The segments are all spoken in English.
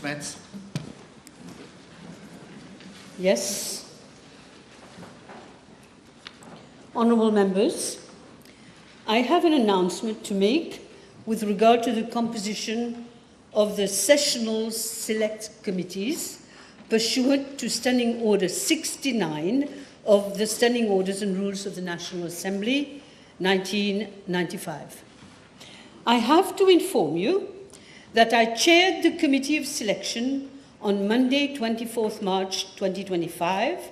announcements. Yes. Honourable members, I have an announcement to make with regard to the composition of the sessional select committees pursuant to Standing Order 69 of the Standing Orders and Rules of the National Assembly, 1995. I have to inform you that I chaired the Committee of Selection on Monday, 24th March 2025,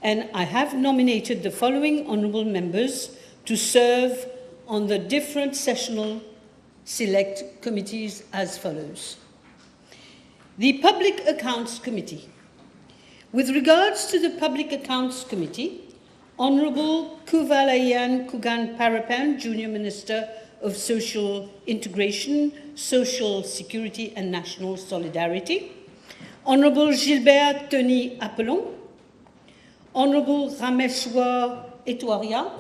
and I have nominated the following honourable members to serve on the different sessional select committees as follows. The Public Accounts Committee. With regards to the Public Accounts Committee, Honourable Kuvalayan Kugan Parapan, Junior Minister of Social Integration, Social Security and National Solidarity, Honourable Gilbert Tony Apollon, Honourable Rameshwar Etwaria,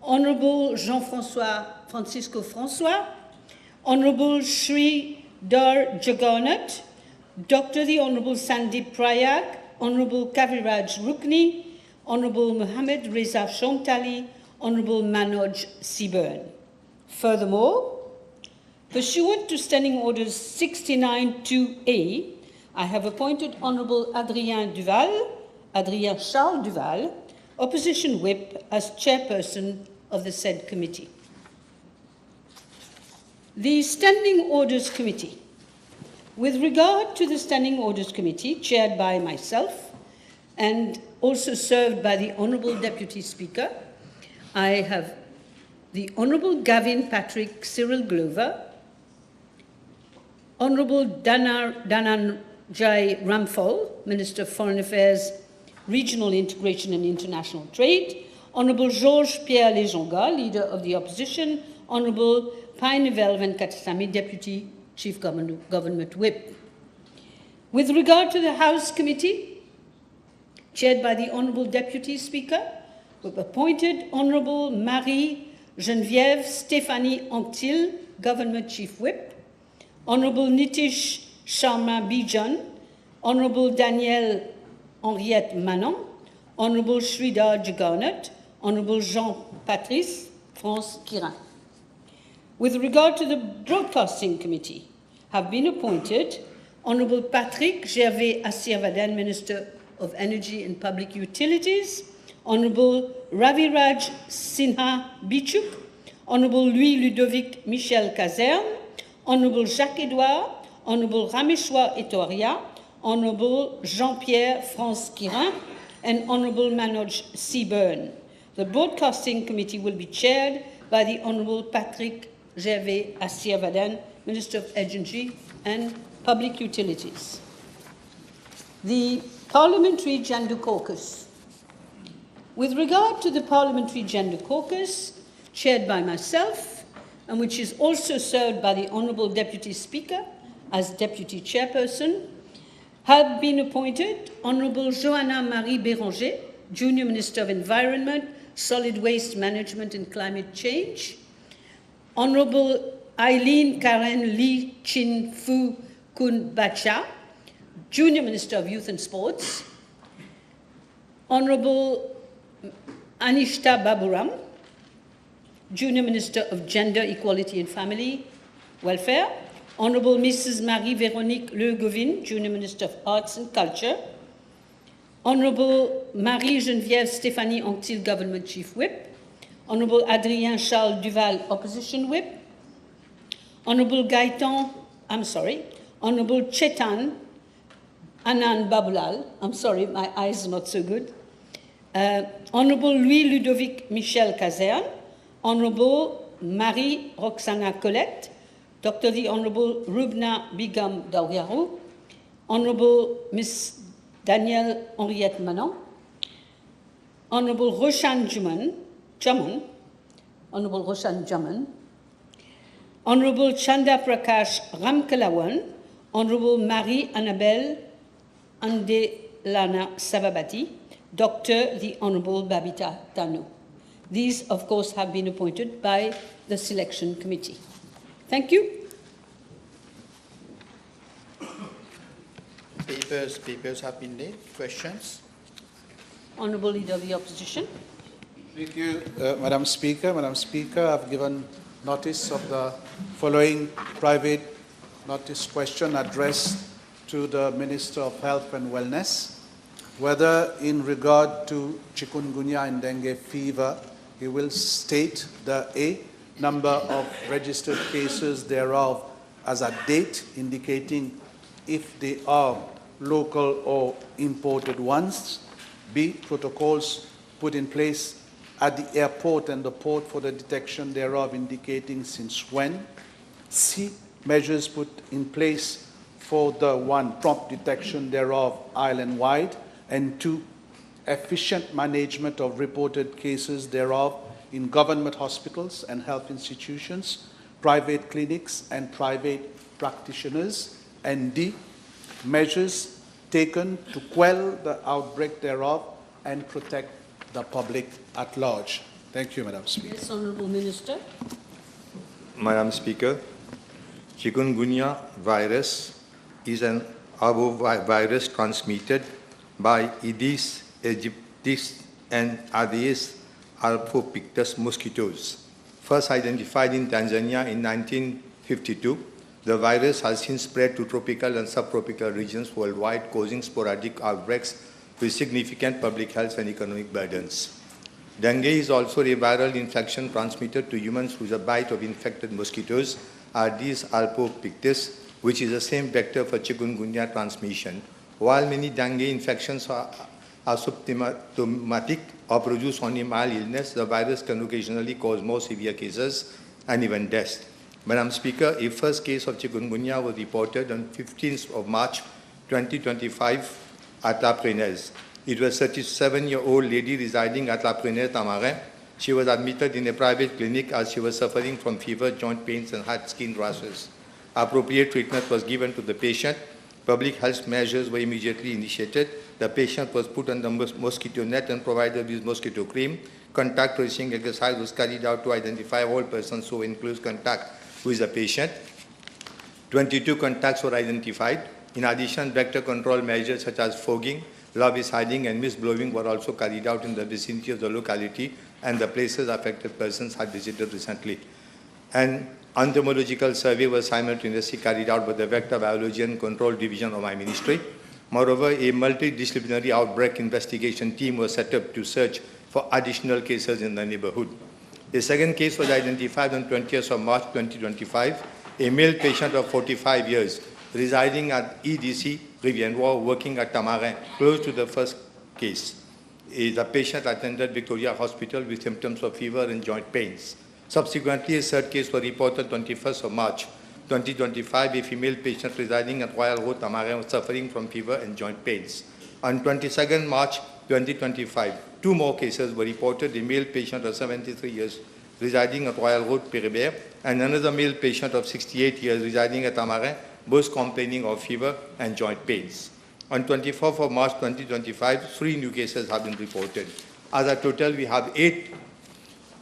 Honourable Jean-François Francisco François, Honourable Sri Dar Jagannath, Dr. the Honourable Sandeep Prayag, Honourable Kaviraj Rukni, Honourable Mohammed Reza Shomtali, Honourable Manoj Seaburn. Furthermore, pursuant to Standing Orders 69-2A, I have appointed Honourable Adrien Charles Duval, Opposition Whip, as Chairperson of the said committee. The Standing Orders Committee. With regard to the Standing Orders Committee, chaired by myself and also served by the Honourable Deputy Speaker, I have the Honourable Gavin Patrick Cyril Glover, Honourable Dhananjay Ramphal, Minister of Foreign Affairs, Regional Integration and International Trade, Honourable Georges Pierre Lejonga, Leader of the Opposition, Honourable Painevel Venkatasamy, Deputy Chief Government Whip. With regard to the House Committee, chaired by the Honourable Deputy Speaker, we've appointed Honourable Marie-Geneviève Stéphanie Anctil, Government Chief Whip, Honourable Nitish Sharma Bijan, Honourable Danielle Henriette Manon, Honourable Sridhar Jagannath, Honourable Jean-Patrice France Quirin. With regard to the Broadcasting Committee, have been appointed Honourable Patrick Gervais Asirvadan, Minister of Energy and Public Utilities, Honourable Raviraj Sinha Bichuk, Honourable Louis Ludovic Michel Kazerne, Honourable Jacques Edouard, Honourable Rameshwar Etwaria, Honourable Jean-Pierre France Quirin, and Honourable Manoj Seaburn. The Broadcasting Committee will be chaired by the Honourable Patrick Gervais Asirvadan, Minister of Energy and Public Utilities. The Parliamentary Gender Caucus. With regard to the Parliamentary Gender Caucus, chaired by myself, and which is also served by the Honourable Deputy Speaker as Deputy Chairperson, have been appointed Honourable Johanna Marie Béranger, Junior Minister of Environment, Solid Waste Management and Climate Change, Honourable Eileen Karen Lee Chin Fu Kun Bacha, Junior Minister of Youth and Sports, Honourable Anishta Baburam, Junior Minister of Gender, Equality and Family Welfare, Honourable Mrs. Marie-Véronique Le Govin, Junior Minister of Arts and Culture, Honourable Marie-Geneviève Stéphanie Anctil, Government Chief Whip, Honourable Adrien Charles Duval, Opposition Whip, Honourable Honourable Chetan Anand Babulal, I'm sorry, my eyes are not so good, Honourable Louis Ludovic Michel Kazerne, Honourable Marie Roxana Colette, Dr. the Honourable Rubna Bigam Dawiaru, Honourable Miss Danielle Henriette Manon, Honourable Roshan Jaman, Honourable Roshan Jaman, Honourable Chanda Prakash Ramkalawan, Honourable Marie Annabelle Andelana Savabati, Dr. the Honourable Babita Tanu. These, of course, have been appointed by the Selection Committee. Thank you. Papers have been laid. Questions? Honourable Leader of the Opposition. Thank you, Madam Speaker. Madam Speaker, I've given notice of the following private notice question addressed to the Minister of Health and Wellness, whether in regard to chikungunya and dengue fever, he will state the number of registered cases thereof as a date, indicating if they are local or imported ones. B, protocols put in place at the airport and the port for the detection thereof, indicating since when. C, measures put in place for the prompt detection thereof island-wide. And 2, efficient management of reported cases thereof in government hospitals and health institutions, private clinics and private practitioners. And D, measures taken to quell the outbreak thereof and protect the public at large. Thank you, Madam Speaker. Yes, Honourable Minister. Madam Speaker, Chikungunya virus is an arbovirus transmitted by Aedes aegypti and Aedes albopictus mosquitoes. First identified in Tanzania in 1952, the virus has since spread to tropical and subtropical regions worldwide, causing sporadic outbreaks with significant public health and economic burdens. Dengue is also a viral infection transmitted to humans through the bite of infected mosquitoes, Aedes albopictus, which is the same vector for chikungunya transmission. While many dengue infections are asymptomatic or produce only mild illness, the virus can occasionally cause more severe cases and even death. Madam Speaker, a first case of chikungunya was reported on 15th of March 2025 at La Prenaise. It was a 37-year-old lady residing at La Prenaise, Tamarin. She was admitted in a private clinic as she was suffering from fever, joint pains, and had skin rashes. Appropriate treatment was given to the patient. Public health measures were immediately initiated. The patient was put under mosquito net and provided with mosquito cream. Contact tracing exercise was carried out to identify all persons who were in close contact with the patient. 22 contacts were identified. In addition, vector control measures such as fogging, larviciding, and mist blowing were also carried out in the vicinity of the locality and the places affected persons had visited recently. An entomological survey was simultaneously carried out by the Vector Biology and Control Division of my ministry. Moreover, a multidisciplinary outbreak investigation team was set up to search for additional cases in the neighborhood. A second case was identified on 20th of March 2025, a male patient of 45 years residing at EDC Rivière, working at Tamarin, close to the first case. The patient attended Victoria Hospital with symptoms of fever and joint pains. Subsequently, a third case was reported 21st of March 2025, a female patient residing at Royal Road, Tamarin, was suffering from fever and joint pains. On 22nd March 2025, 2 more cases were reported, a male patient of 73 years residing at Royal Road, Péribert, and another male patient of 68 years residing at Tamarin, both complaining of fever and joint pains. On 24th of March 2025, 3 new cases have been reported. As a total, we have 8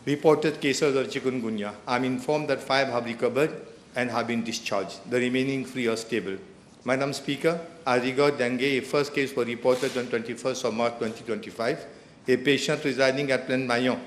reported cases of chikungunya. I'm informed that 5 have recovered and have been discharged. The remaining 3 are stable. Madam Speaker, as regards dengue, a first case was reported on 21st of March 2025. A patient residing at Plaine Mayon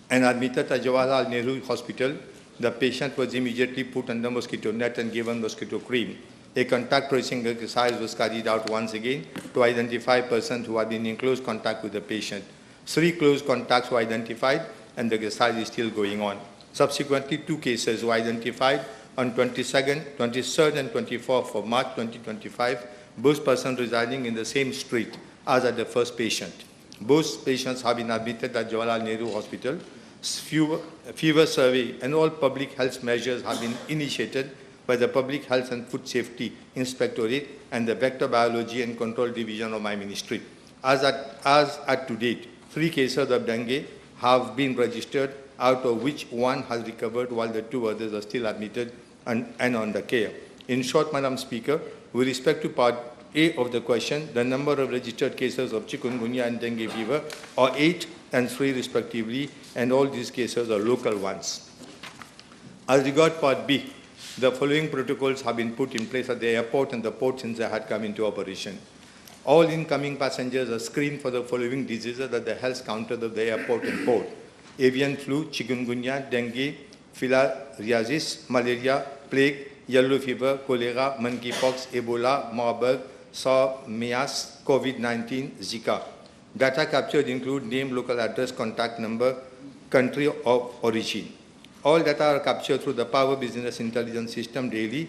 and admitted at Jawaharlal Nehru Hospital. The patient was immediately put under mosquito net and given mosquito cream. A contact tracing exercise was carried out once again to identify persons who had been in close contact with the patient. 3 close contacts were identified and the exercise is still going on. Subsequently, 2 cases were identified on 22nd, 23rd and 24th of March 2025, both persons residing in the same street as at the first patient. Both patients have been admitted at Jawaharlal Nehru Hospital. Fever survey and all public health measures have been initiated by the Public Health and Food Safety Inspectorate and the Vector Biology and Control Division of my ministry. As at to date, 3 cases of dengue have been registered, out of which 1 has recovered while the 2 others are still admitted and under care. In short, Madam Speaker, with respect to Part A of the question, the number of registered cases of chikungunya and dengue fever are 8 and 3 respectively, and all these cases are local ones. As regards Part B, The following protocols have been put in place at the airport and the port since they had come into operation. All incoming passengers are screened for the following diseases at the health counters of the airport and port: avian flu, chikungunya, dengue, filariasis, malaria, plague, yellow fever, cholera, monkeypox, Ebola, Marburg, SARS, MERS, COVID-19, Zika. Data captured include name, local address, contact number, country of origin. All data are captured through the Power Business Intelligence System daily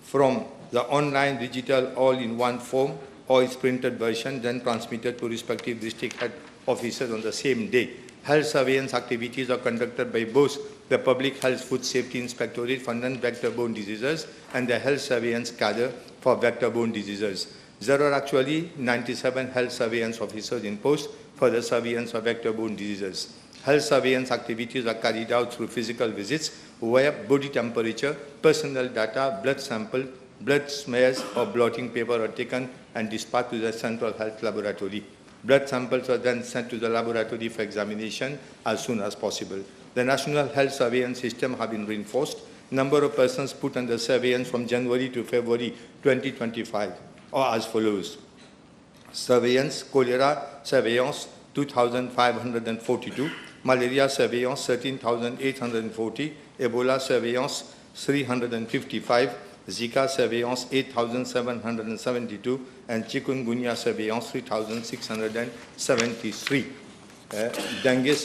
from the online digital all-in-one form or its printed version, then transmitted to respective district head officers on the same day. Health surveillance activities are conducted by both the Public Health Food Safety Inspectorate for non-vector-borne diseases and the Health Surveillance Cadre for vector-borne diseases. There are actually 97 health surveillance officers in post for the surveillance of vector-borne diseases. Health surveillance activities are carried out through physical visits where body temperature, personal data, blood sample, blood smears or blotting paper are taken and dispatched to the Central Health Laboratory. Blood samples are then sent to the laboratory for examination as soon as possible. The National Health Surveillance System has been reinforced. Number of persons put under surveillance from January to February 2025 are as follows. Surveillance, cholera surveillance 2,542, malaria surveillance 13,840, Ebola surveillance 355, Zika surveillance 8,772, and Chikungunya surveillance 3,673. Dengue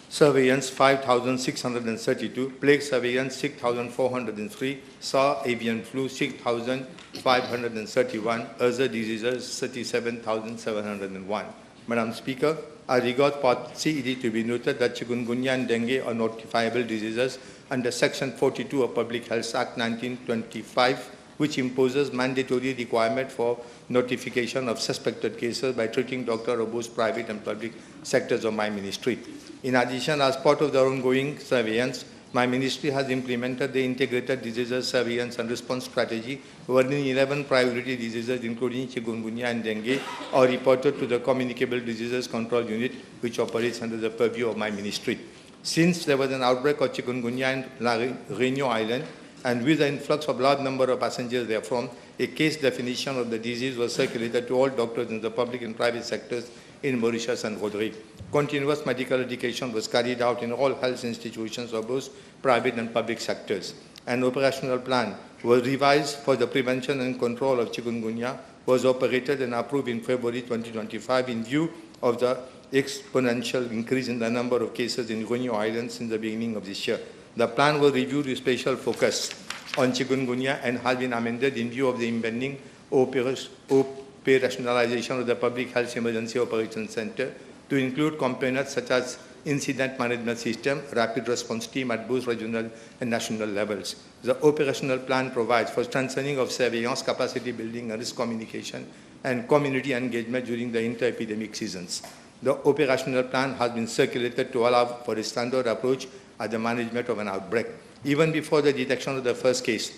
surveillance 5,632, plague surveillance 6,403, SARS avian flu 6,531, other diseases 37,701. Madam Speaker, I regard Part CED to be noted that chikungunya and dengue are notifiable diseases under Section 42 of Public Health Act 1925, which imposes mandatory requirement for notification of suspected cases by treating doctor of both private and public sectors of my ministry. In addition, as part of the ongoing surveillance, my ministry has implemented the Integrated Diseases Surveillance and Response Strategy, wherein 11 priority diseases, including chikungunya and dengue, are reported to the Communicable Diseases Control Unit, which operates under the purview of my ministry. Since there was an outbreak of chikungunya in La Réunion Island, and with the influx of large number of passengers therefrom, a case definition of the disease was circulated to all doctors in the public and private sectors in Mauritius and Rodrigue. Continuous medical education was carried out in all health institutions of both private and public sectors. An operational plan was revised for the prevention and control of chikungunya, was operated and approved in February 2025 in view of the exponential increase in the number of cases in Réunion Island since the beginning of this year. The plan was reviewed with special focus on chikungunya and has been amended in view of the impending operationalization of the Public Health Emergency Operations Center to include components such as incident management system, rapid response team at both regional and national levels. The operational plan provides for strengthening of surveillance, capacity building, and risk communication, and community engagement during the inter-epidemic seasons. The operational plan has been circulated to allow for a standard approach at the management of an outbreak. Even before the detection of the first case,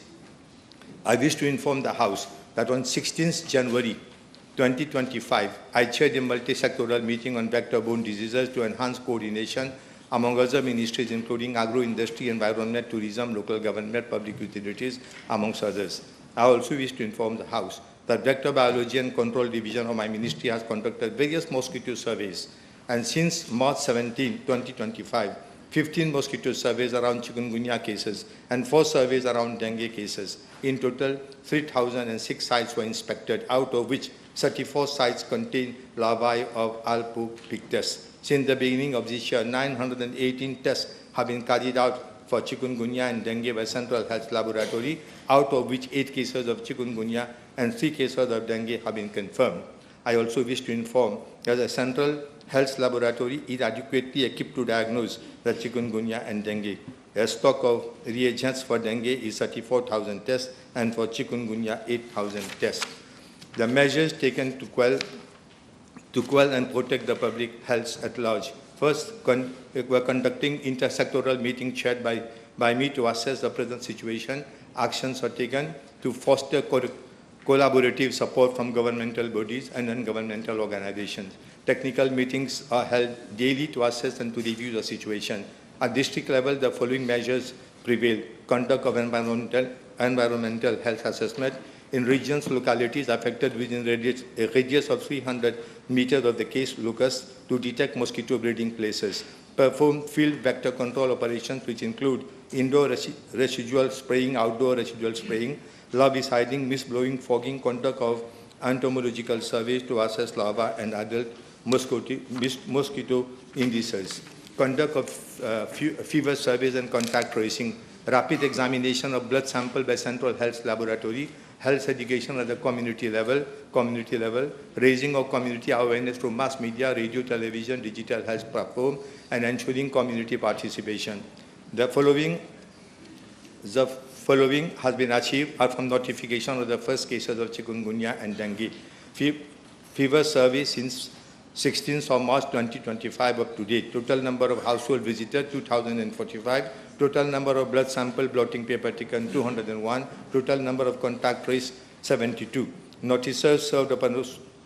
I wish to inform the House that on 16th January 2025, I chaired a multi-sectoral meeting on vector-borne diseases to enhance coordination among other ministries, including agro-industry, environment, tourism, local government, public utilities, amongst others. I also wish to inform the House that Vector Biology and Control Division of my ministry has conducted various mosquito surveys, and since March 17, 2025, 15 mosquito surveys around chikungunya cases and 4 surveys around dengue cases. In total, 3,006 sites were inspected, out of which 34 sites contain larvae of Albopictus. Since the beginning of this year, 918 tests have been carried out for chikungunya and dengue by Central Health Laboratory, out of which 8 cases of chikungunya and 3 cases of dengue have been confirmed. I also wish to inform that the Central Health Laboratory is adequately equipped to diagnose the chikungunya and dengue. A stock of reagents for dengue is 34,000 tests and for chikungunya 8,000 tests. The measures taken to quell and protect the public health at large. First, we're conducting intersectoral meeting chaired by me to assess the present situation. Actions are taken to foster collaborative support from governmental bodies and non-governmental organizations. Technical meetings are held daily to assess and to review the situation. At district level, the following measures prevail: conduct of environmental health assessment in regions, localities affected within a radius of 300 meters of the case locus to detect mosquito breeding places. Perform field vector control operations, which include indoor residual spraying, outdoor residual spraying, larviciding, mist blowing, fogging, conduct of entomological surveys to assess larvae and adult mosquito indices, conduct of fever surveys and contact tracing, rapid examination of blood sample by Central Health Laboratory, health education at the community level, raising of community awareness through mass media, radio, television, digital health platform, and ensuring community participation. The following has been achieved are from notification of the first cases of chikungunya and dengue. Fever survey since 16th of March 2025 up to date. Total number of household visitors 2,045. Total number of blood sample blotting paper taken 201. Total number of contact traced 72. Notices served upon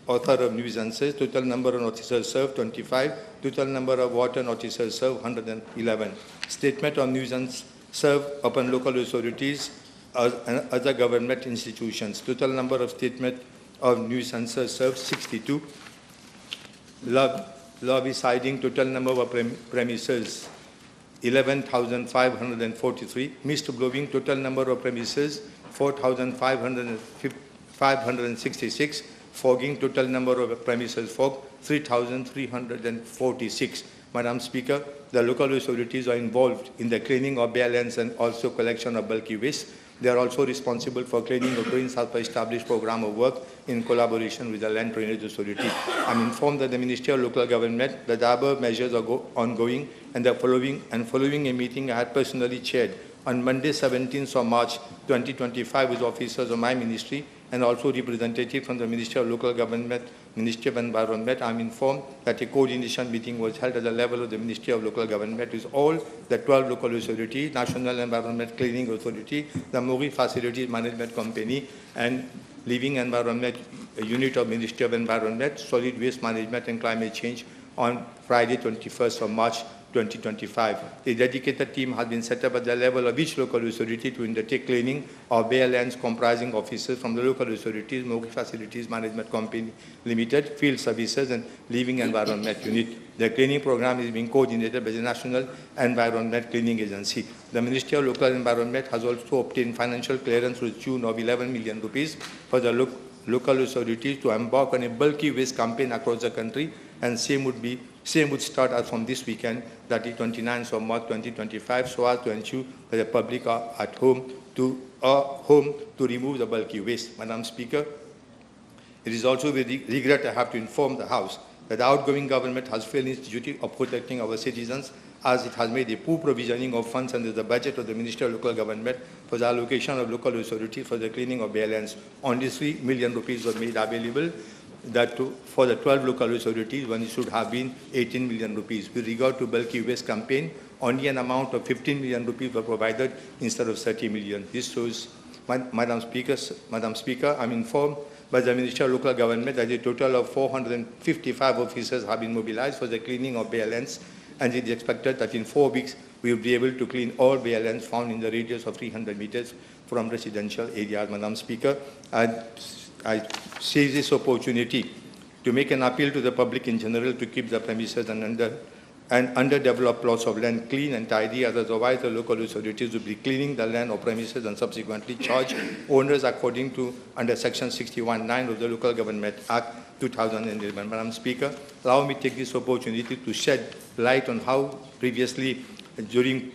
author of nuisances. Total number of notices served 25. Total number of water notices served 111. Statement of nuisance served upon local authorities and other government institutions. Total number of statement of nuisances served 62. Larviciding, total number of premises 11,543. Mist blowing, total number of premises 4,566. Fogging, total number of premises fogged 3,346. Madam Speaker, the local authorities are involved in the cleaning of bare lands and also collection of bulky waste. They are also responsible for cleaning of drains as per established program of work in collaboration with the Land Drainage Authority. I'm informed that the Ministry of Local Government, the above measures are ongoing, and following a meeting I had personally chaired on Monday, 17th of March 2025, with officers of my ministry and also representative from the Ministry of Local Government, Ministry of Environment. I'm informed that a coordination meeting was held at the level of the Ministry of Local Government with all the 12 local authorities, National Environment Cleaning Authority, the Maurice Facilities Management Company, and Living Environment Unit of Ministry of Environment, Solid Waste Management and Climate Change on Friday, 21st of March 2025. A dedicated team has been set up at the level of each local authority to undertake cleaning of bare lands comprising officers from the local authorities, Maurice Facilities Management Company Limited, Field Services, and Living Environment Unit. The cleaning program is being coordinated by the National Environment Cleaning Agency. The Ministry of Local Environment has also obtained financial clearance to the tune of 11 million rupees for the local authorities to embark on a bulky waste campaign across the country, and same would start as from this weekend, that is 29th of March 2025, so as to ensure that the public are at home to remove the bulky waste. Madam Speaker, it is also with regret I have to inform the House that the outgoing government has failed in its duty of protecting our citizens, as it has made a poor provisioning of funds under the budget of the Ministry of Local Government for the allocation of local authorities for the cleaning of bare lands. Only 3 million rupees were made available for the 12 local authorities when it should have been 18 million rupees. With regard to bulky waste campaign, only an amount of 15 million rupees were provided instead of 30 million. This shows, Madam Speaker, I'm informed by the Ministry of Local Government that a total of 455 officers have been mobilized for the cleaning of bare lands, and it is expected that in 4 weeks we will be able to clean all bare lands found in the radius of 300 meters from residential areas. Madam Speaker, I seize this opportunity to make an appeal to the public in general to keep the premises and underdeveloped plots of land clean and tidy, as otherwise the local authorities will be cleaning the land or premises and subsequently charge owners according to under Section 61(9) of the Local Government Act 2011. Madam Speaker, allow me to take this opportunity to shed light on how previously during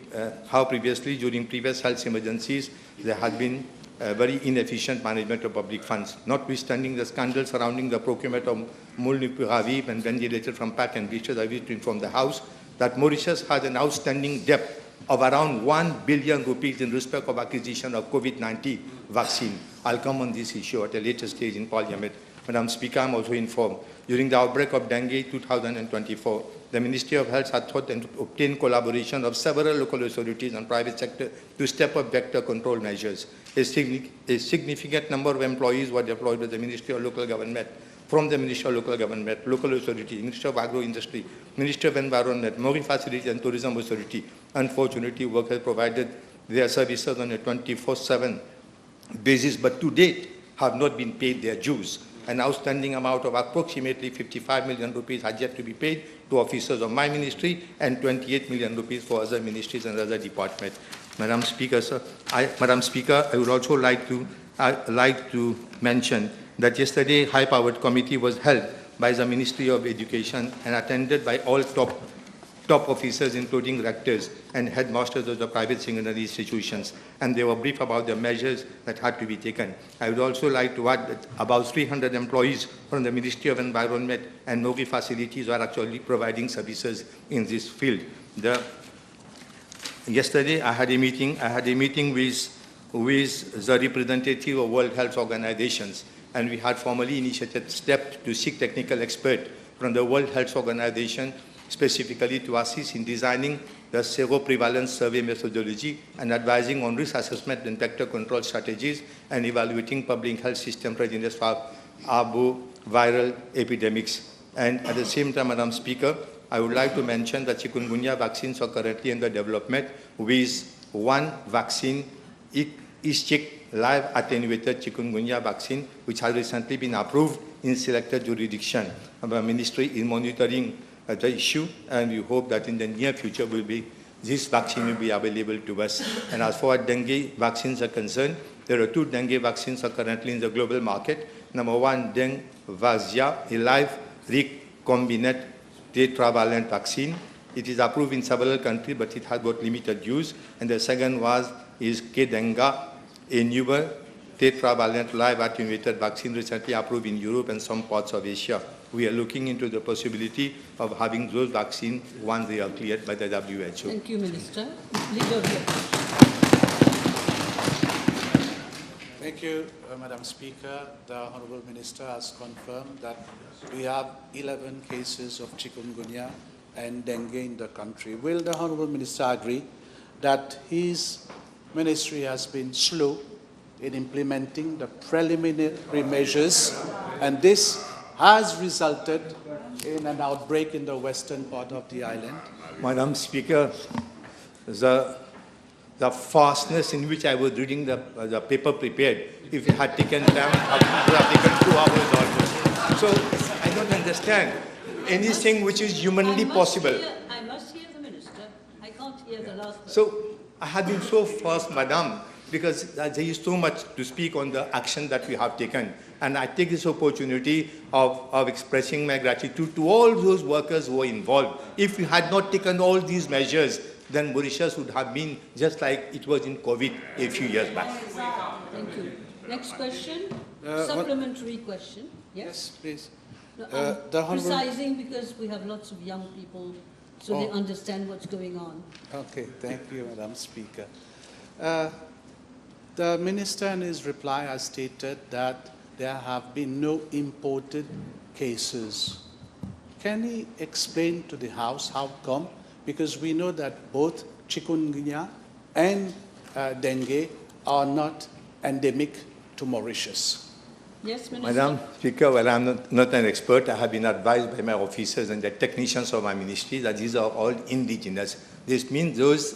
previous health emergencies there had been very inefficient management of public funds. Notwithstanding the scandal surrounding the procurement of molnupiravir and ventilator from patent breaches, I wish to inform the House that Mauritius has an outstanding debt of around 1 billion rupees in respect of acquisition of COVID-19 vaccine. I'll come on this issue at a later stage in Parliament. Madam Speaker, I'm also informed during the outbreak of dengue 2024, the Ministry of Health has sought and obtained collaboration of several local authorities and private sector to step up vector control measures. A significant number of employees were deployed by the Ministry of Local Government from the Ministry of Local Government, Local Authority, Ministry of Agro-Industry, Ministry of Environment, Marine Facilities and Tourism Authority. Unfortunately, workers provided their services on a 24/7 basis, but to date have not been paid their dues. An outstanding amount of approximately 55 million rupees has yet to be paid to officers of my ministry and 28 million rupees for other ministries and other departments. Madam Speaker, I would also like to mention that yesterday high-powered committee was held by the Ministry of Education and attended by all top officers, including rectors and headmasters of the private secondary institutions, and they were briefed about the measures that had to be taken. I would also like to add that about 300 employees from the Ministry of Environment and NOGI facilities are actually providing services in this field. Yesterday, I had a meeting with the representative of World Health Organizations, and we had formally initiated steps to seek technical experts from the World Health Organization specifically to assist in designing the seroprevalence survey methodology and advising on risk assessment and vector control strategies and evaluating public health system readiness for arboviral epidemics. And at the same time, Madam Speaker, I would like to mention that chikungunya vaccines are currently under development with one vaccine, East live attenuated chikungunya vaccine, which has recently been approved in selected jurisdiction. Our ministry is monitoring the issue, and we hope that in the near future this vaccine will be available to us. And as far as dengue vaccines are concerned, there are 2 dengue vaccines are currently in the global market. Number 1, Dengvazia, a live recombinant tetravalent vaccine. It is approved in several countries, but it has got limited use. And the second is Kedenga, a newer tetravalent live attenuated vaccine recently approved in Europe and some parts of Asia. We are looking into the possibility of having those vaccines once they are cleared by the WHO. Thank you, Minister. Leader of the Opposition. Thank you, Madam Speaker. The Honourable Minister has confirmed that we have 11 cases of chikungunya and dengue in the country. Will the Honourable Minister agree that his ministry has been slow in implementing the preliminary measures, and this has resulted in an outbreak in the western part of the island? Madam Speaker, the fastness in which I was reading the paper prepared, if it had taken time, it would have taken 2 hours almost. So I don't understand anything which is humanly possible. I must hear the Minister. I can't hear the last word. So I have been so fast, Madam, because there is so much to speak on the action that we have taken. And I take this opportunity of expressing my gratitude to all those workers who were involved. If we had not taken all these measures, then Mauritius would have been just like it was in COVID a few years back. Thank you. Next question. Supplementary question. Yes, please. No, the Honourable- precising because we have lots of young people, so they understand what's going on. Okay, thank you, Madam Speaker. The Minister in his reply has stated that there have been no imported cases. Can he explain to the House how come? Because we know that both chikungunya and dengue are not endemic to Mauritius. Yes, Minister. Madam Speaker, well, I'm not an expert. I have been advised by my officers and the technicians of my ministry that these are all indigenous. This means those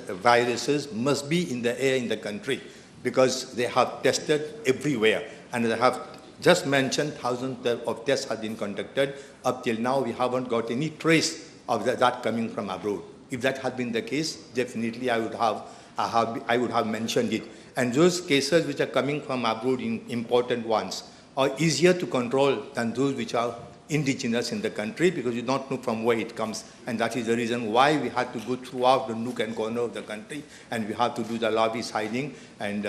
viruses must be in the air in the country because they have tested everywhere. And I have just mentioned thousands of tests have been conducted. Up till now, we haven't got any trace of that coming from abroad. If that had been the case, definitely I would have mentioned it. And those cases which are coming from abroad, important ones, are easier to control than those which are indigenous in the country because you don't know from where it comes. And that is the reason why we had to go throughout the nook and corner of the country, and we have to do the larviciding and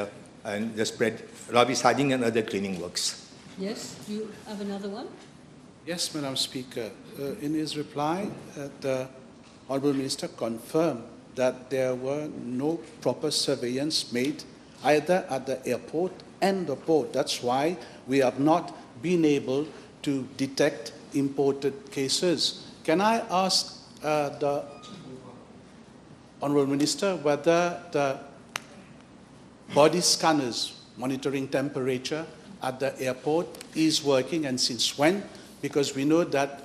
the spread, larviciding and other cleaning works. Yes, do you have another one? Yes, Madam Speaker. In his reply, the Honourable Minister confirmed that there were no proper surveillance made either at the airport and the port. That's why we have not been able to detect imported cases. Can I ask the Honourable Minister whether the body scanners monitoring temperature at the airport is working and since when? Because we know that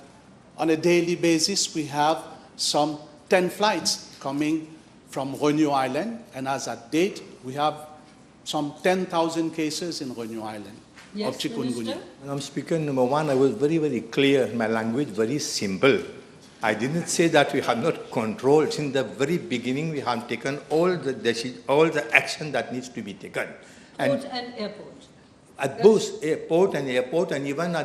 on a daily basis we have some 10 flights coming from Reunion Island, and as at date we have some 10,000 cases in Reunion Island of chikungunya. Madam Speaker, number one, I was very, very clear in my language, very simple. I didn't say that we have not controlled. Since the very beginning, we have taken all the action that needs to be taken. Port and airport. At both airport and even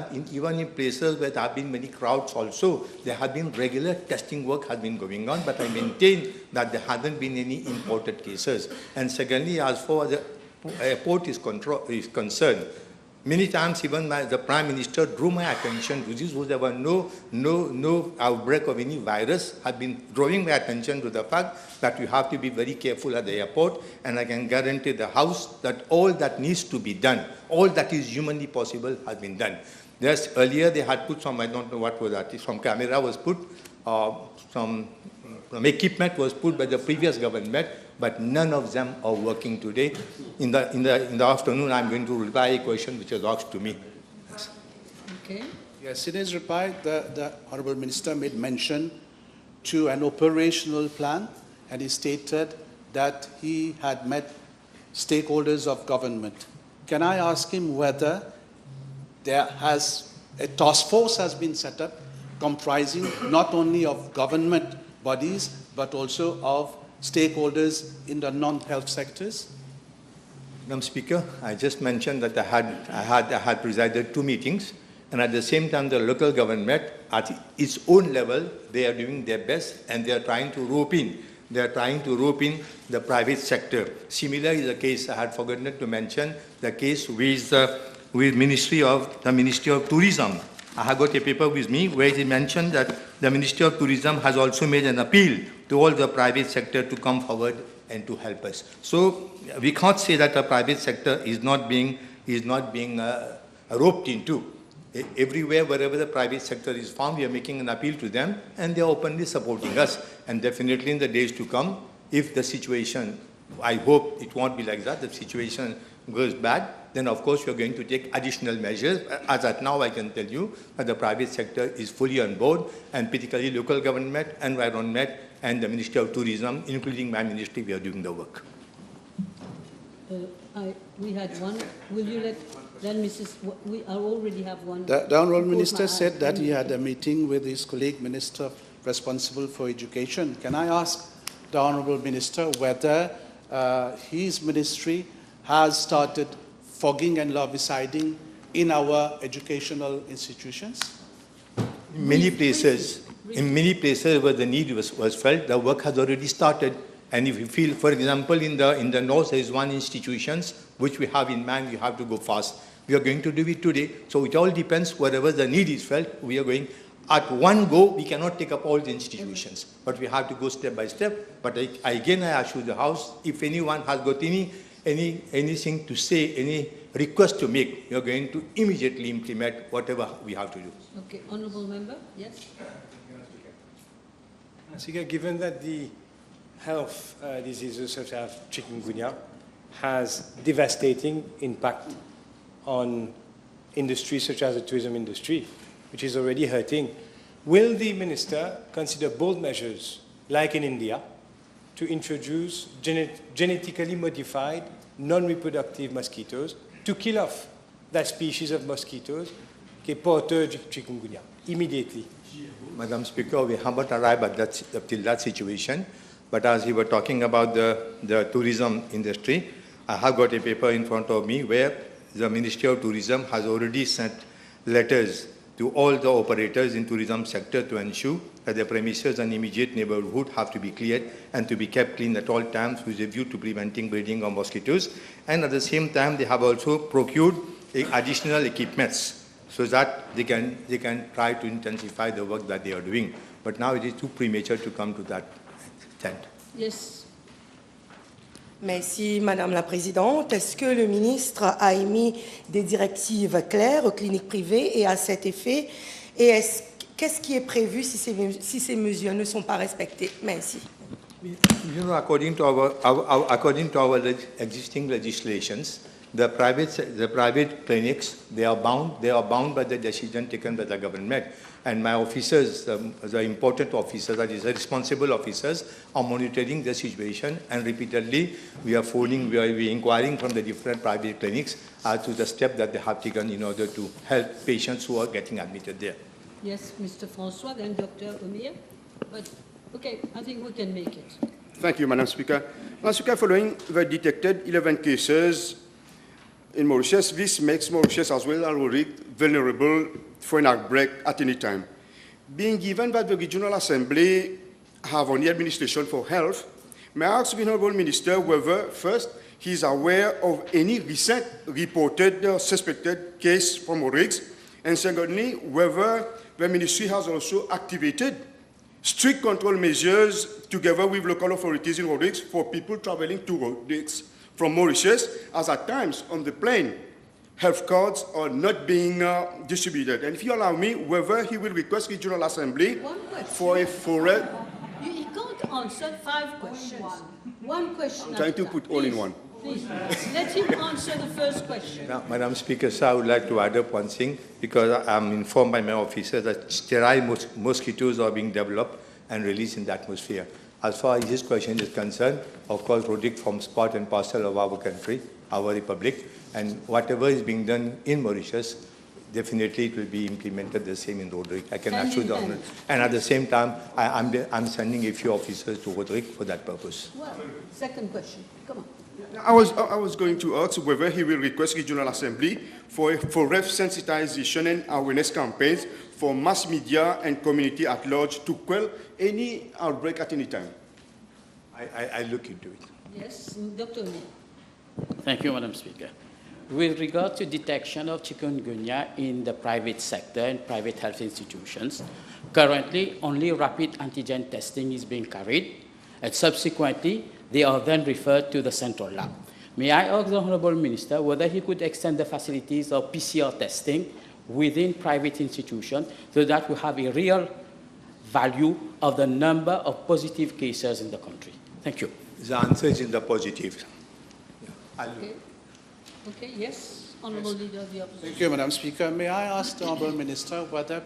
in places where there have been many crowds also, there have been regular testing work has been going on, but I maintain that there hasn't been any imported cases. And secondly, as far as the airport is concerned, many times even the Prime Minister drew my attention to this, there were no outbreak of any virus, had been drawing my attention to the fact that you have to be very careful at the airport, and I can guarantee the House that all that needs to be done, all that is humanly possible has been done. There's, earlier they had put some, I don't know what was that, some camera was put, some equipment was put by the previous government, but none of them are working today. In the afternoon, I'm going to reply a question which was asked to me. Yes. Okay. Yes, in his reply, the Honourable Minister made mention to an operational plan, and he stated that he had met stakeholders of government. Can I ask him whether there has a task force has been set up comprising not only of government bodies, but also of stakeholders in the non-health sectors? Madam Speaker, I just mentioned that I had presided 2 meetings, and at the same time the local government at its own level, they are doing their best and they are trying to rope in. They are trying to rope in the private sector. Similar is the case, I had forgotten to mention, the case with the Ministry of Tourism. I have got a paper with me where it mentioned that the Ministry of Tourism has also made an appeal to all the private sector to come forward and to help us. So we can't say that the private sector is not being roped into. Everywhere, wherever the private sector is found, we are making an appeal to them, and they are openly supporting us. And definitely in the days to come, if the situation, I hope it won't be like that, the situation goes bad, then of course we are going to take additional measures. As at now, I can tell you that the private sector is fully on board, and particularly local government, environment, and the Ministry of Tourism, including my ministry, we are doing the work. We had one. Will you let then we already have one. The Honourable Minister said that he had a meeting with his colleague Minister responsible for education. Can I ask the Honourable Minister whether his ministry has started fogging and larviciding in our educational institutions? In many places where the need was felt, the work has already started. And if you feel, for example, in the north, there is one institutions which we have in mind, we have to go fast. We are going to do it today. So it all depends, wherever the need is felt, we are going. At one go, we cannot take up all the institutions, but we have to go step by step. But I assure the House, if anyone has got anything to say, any request to make, we are going to immediately implement whatever we have to do. Okay, Honourable Member, yes. Speaker, given that the health diseases such as chikungunya has devastating impact on industries such as the tourism industry, which is already hurting, will the minister consider bold measures, like in India, to introduce genetically modified non-reproductive mosquitoes to kill off that species of mosquitoes, porteur chikungunya, immediately? Madam Speaker, we haven't arrived at till that situation. But as you were talking about the tourism industry, I have got a paper in front of me where the Ministry of Tourism has already sent letters to all the operators in tourism sector to ensure that the premises and immediate neighborhood have to be cleared and to be kept clean at all times with a view to preventing breeding of mosquitoes. And at the same time, they have also procured additional equipments so that they can try to intensify the work that they are doing. But now it is too premature to come to that extent. Yes. Merci, Madame la Présidente. Est-ce que le ministre a émis des directives claires aux cliniques privées et à cet effet? Et qu'est-ce qui est prévu si ces mesures ne sont pas respectées? Merci. You know, according to our existing legislations, The private clinics, they are bound by the decision taken by the government. And my officers, the important officers, that is the responsible officers, are monitoring the situation, and repeatedly we are inquiring from the different private clinics as to the step that they have taken in order to help patients who are getting admitted there. Yes, Mr. Francois, then Dr. Omir. But, okay, I think we can make it. Thank you, Madam Speaker. Madam Speaker, following the detected 11 cases in Mauritius, this makes Mauritius as well as vulnerable for an outbreak at any time. Being given that the Regional Assembly have only administration for health, may I ask the Honourable Minister whether, first, he is aware of any recent reported suspected case from Maurice, and secondly, whether the Ministry has also activated strict control measures together with local authorities in Maurice for people traveling to Maurice from Mauritius, as at times on the plane, health cards are not being distributed. And if you allow me, whether he will request Regional Assembly for a foreign... He can't answer 5 questions. One question. I'm trying to put all in one. Please, let him answer the first question. Now, Madam Speaker, sir, I would like to add up one thing, because I'm informed by my officer that sterile mosquitoes are being developed and released in the atmosphere. As far as this question is concerned, of course, Roderick forms part and parcel of our country, our republic, and whatever is being done in Mauritius, definitely it will be implemented the same in Roderick. I can assure the Honour. And at the same time, I'm sending a few officers to Roderick for that purpose. Well, second question. Come on. I was going to ask whether he will request Regional Assembly for ref sensitization and awareness campaigns for mass media and community at large to quell any outbreak at any time. I look into it. Yes, Dr. Omir. Thank you, Madam Speaker. With regard to detection of chikungunya in the private sector and private health institutions, currently only rapid antigen testing is being carried, and subsequently they are then referred to the central lab. May I ask the Honourable Minister whether he could extend the facilities of PCR testing within private institutions so that we have a real value of the number of positive cases in the country? Thank you. The answer is in the positive. Okay. Okay, yes, Honourable Leader of the Opposition. Thank you, Madam Speaker. May I ask the Honourable Minister whether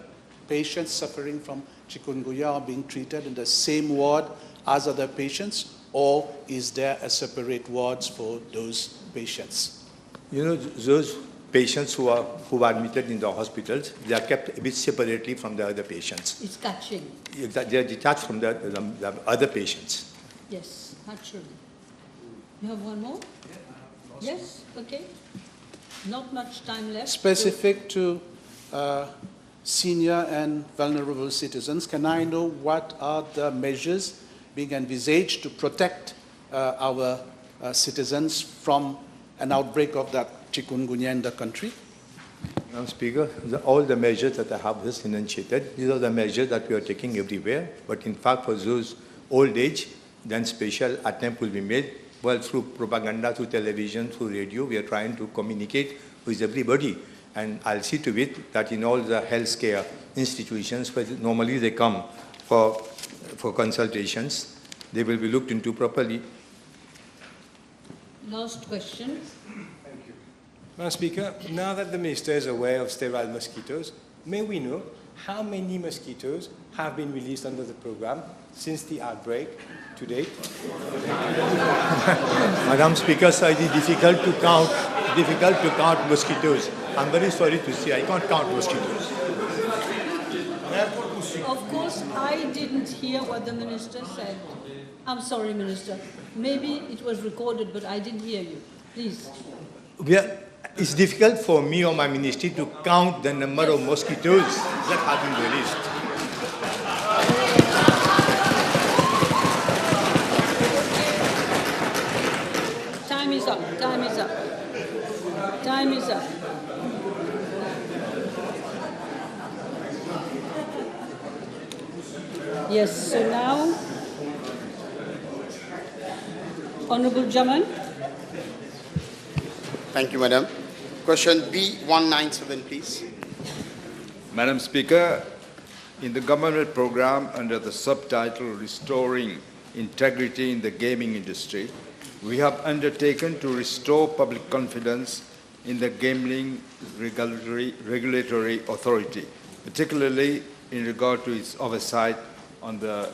patients suffering from chikungunya are being treated in the same ward as other patients, or is there a separate wards for those patients? You know, those patients who are admitted in the hospitals, they are kept a bit separately from the other patients. It's catching. They are detached from the other patients. Yes, naturally. You have one more? Yes, okay. Not much time left. Specific to senior and vulnerable citizens, can I know what are the measures being envisaged to protect our citizens from an outbreak of that chikungunya in the country? Madam Speaker, all the measures that I have just enunciated, these are the measures that we are taking everywhere. But in fact, for those old age, then special attempt will be made. Well, through propaganda, through television, through radio, we are trying to communicate with everybody. And I'll see to it that in all the healthcare institutions where normally they come for consultations, they will be looked into properly. Last question. Thank you. Madam Speaker, now that the Minister is aware of sterile mosquitoes, may we know how many mosquitoes have been released under the program since the outbreak to date? Madam Speaker, sir, it is difficult to count mosquitoes. I'm very sorry to say I can't count mosquitoes. Of course, I didn't hear what the Minister said. I'm sorry, Minister. Maybe it was recorded, but I didn't hear you. Please. It's difficult for me or my ministry to count the number of mosquitoes that have been released. Time is up. Time is up. Time is up. Yes, so now, Honourable Jaman. Thank you, Madam. Question B197, please. Madam Speaker, in the government program under the subtitle Restoring Integrity in the Gaming Industry, we have undertaken to restore public confidence in the gambling regulatory authority, particularly in regard to its oversight on the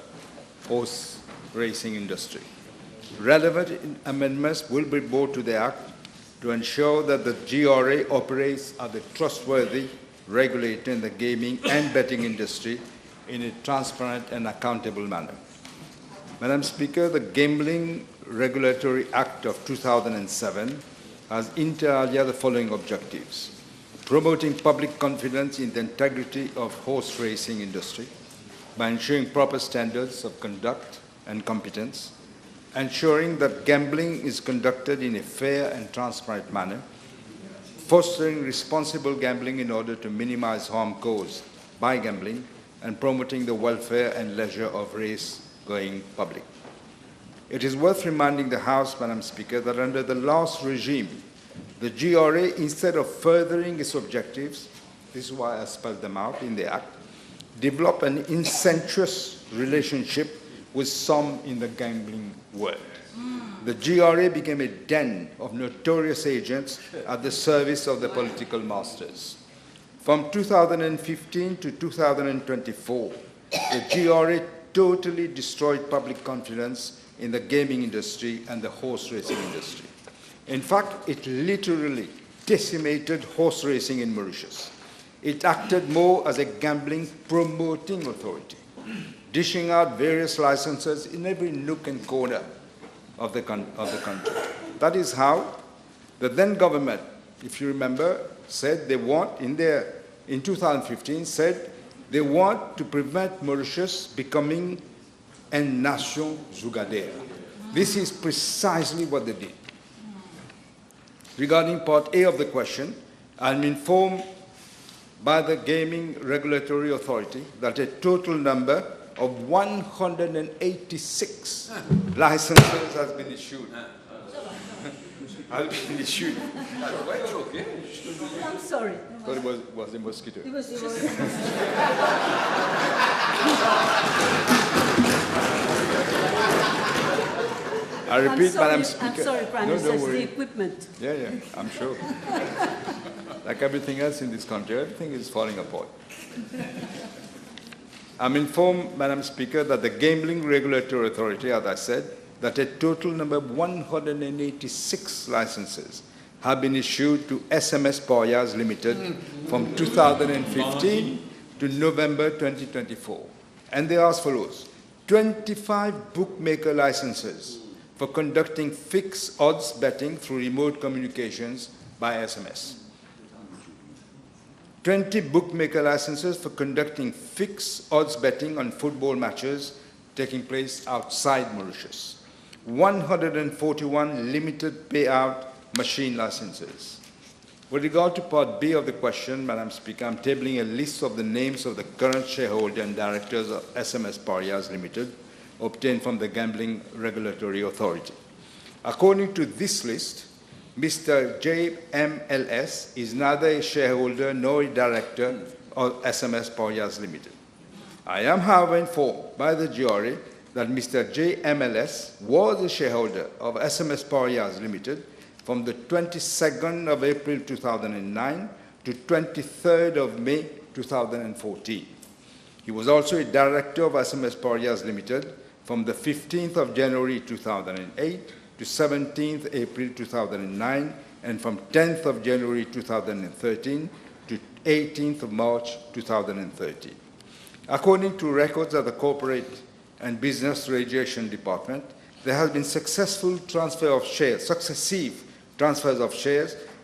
horse racing industry. Relevant amendments will be brought to the Act to ensure that the GRA operates as a trustworthy regulator in the gaming and betting industry in a transparent and accountable manner. Madam Speaker, the Gambling Regulatory Act of 2007 has inter alia the following objectives: promoting public confidence in the integrity of horse racing industry by ensuring proper standards of conduct and competence, ensuring that gambling is conducted in a fair and transparent manner, fostering responsible gambling in order to minimize harm caused by gambling, and promoting the welfare and leisure of race-going public. It is worth reminding the House, Madam Speaker, that under the last regime, the GRA, instead of furthering its objectives, this is why I spelled them out in the Act, developed an incestuous relationship with some in the gambling world. The GRA became a den of notorious agents at the service of the political masters. From 2015 to 2024, the GRA totally destroyed public confidence in the gaming industry and the horse racing industry. In fact, it literally decimated horse racing in Mauritius. It acted more as a gambling promoting authority, dishing out various licenses in every nook and corner of the country. That is how the then government, if you remember, said they want, in 2015, said they want to prevent Mauritius becoming a nation jugadera. This is precisely what they did. Regarding part A of the question, I'm informed by the Gaming Regulatory Authority that a total number of 186 licenses has been issued. I'm sorry. Thought it was a mosquito. It was I repeat, Madam Speaker. I'm sorry, Prime Minister, it's the equipment. Yeah, I'm sure. Like everything else in this country, everything is falling apart. I'm informed, Madam Speaker, that the Gambling Regulatory Authority, as I said, that a total number of 186 licenses have been issued to SMS Porias Limited from 2015 to November 2024. And they are as follows: 25 bookmaker licenses for conducting fixed odds betting through remote communications by SMS. 20 bookmaker licenses for conducting fixed odds betting on football matches taking place outside Mauritius. 141 limited payout machine licenses. With regard to part B of the question, Madam Speaker, I'm tabling a list of the names of the current shareholder and directors of SMS Parias Limited, obtained from the Gambling Regulatory Authority. According to this list, Mr. JMLS is neither a shareholder nor a director of SMS Parias Limited. I am, however, informed by the GRA that Mr. JMLS was a shareholder of SMS Parias Limited from the 22nd of April 2009 to 23rd of May 2014. He was also a director of SMS Parias Limited from the 15th of January 2008 to 17th April 2009 and from 10th of January 2013 to 18th of March 2013. According to records of the Corporate and Business Regulation Department, there has been successive transfers of shares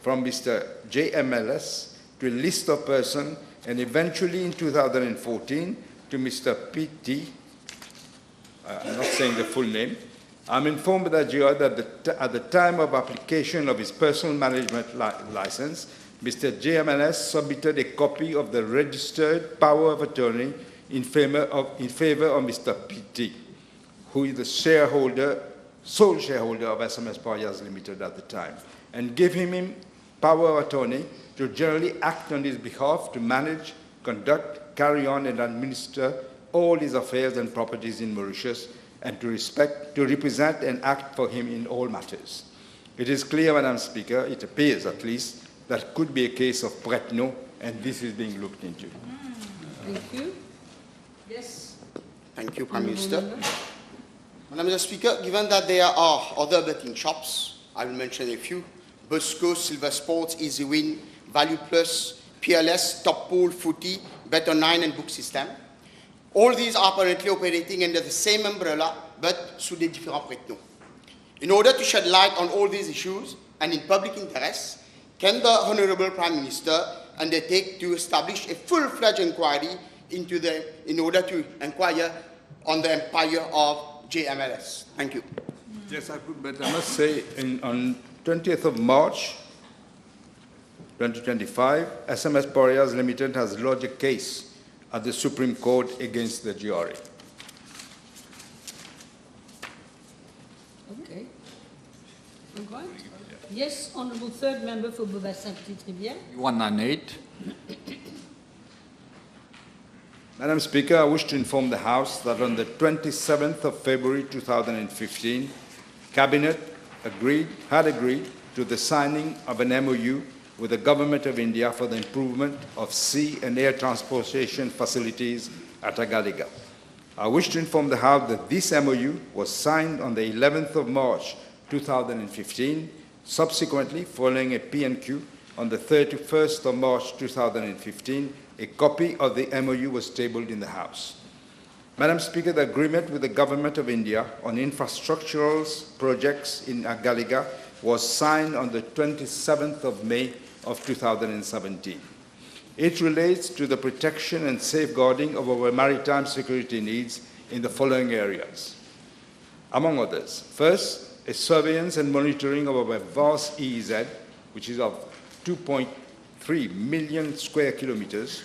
from Mr. JMLS to a list of persons and eventually in 2014 to Mr. PT. I'm not saying the full name. I'm informed by the GR that at the time of application of his personal management license, Mr. JMLS submitted a copy of the registered power of attorney in favor of Mr. PT, who is the sole shareholder of SMS Parias Limited at the time, and gave him power of attorney to generally act on his behalf to manage, conduct, carry on, and administer all his affairs and properties in Mauritius and to represent and act for him in all matters. It is clear, Madam Speaker, it appears at least, that it could be a case of prête-nom, and this is being looked into. Thank you. Yes. Thank you, Prime Minister. Madam Speaker, given that there are other betting shops, I will mention a few: Busco, Silver Sports, Easy Win, Value Plus, PLS, Top Pool, Footy, Bet9 and Book System. All these are currently operating under the same umbrella, but sous des différents prête-noms. In order to shed light on all these issues and in public interest, can the Honourable Prime Minister undertake to establish a full-fledged inquiry in order to inquire on the empire of JMLS? Thank you. Yes, I could, but I must say, on 20th of March, 2025, SMS Parias Limited has lodged a case at the Supreme Court against the GRA. Okay. All right. Yes, Honourable Third Member for Beaubassin-Petite-Rivière. 198. Madam Speaker, I wish to inform the House that on the 27th of February 2015, Cabinet had agreed to the signing of an MOU with the Government of India for the improvement of sea and air transportation facilities at Agalega. I wish to inform the House that this MOU was signed on the 11th of March 2015. Subsequently, following a PNQ on the 31st of March 2015, a copy of the MOU was tabled in the House. Madam Speaker, the agreement with the Government of India on infrastructural projects in Agalega was signed on the 27th of May of 2017. It relates to the protection and safeguarding of our maritime security needs in the following areas. Among others, first, a surveillance and monitoring of our vast EEZ, which is of 2.3 million square kilometers.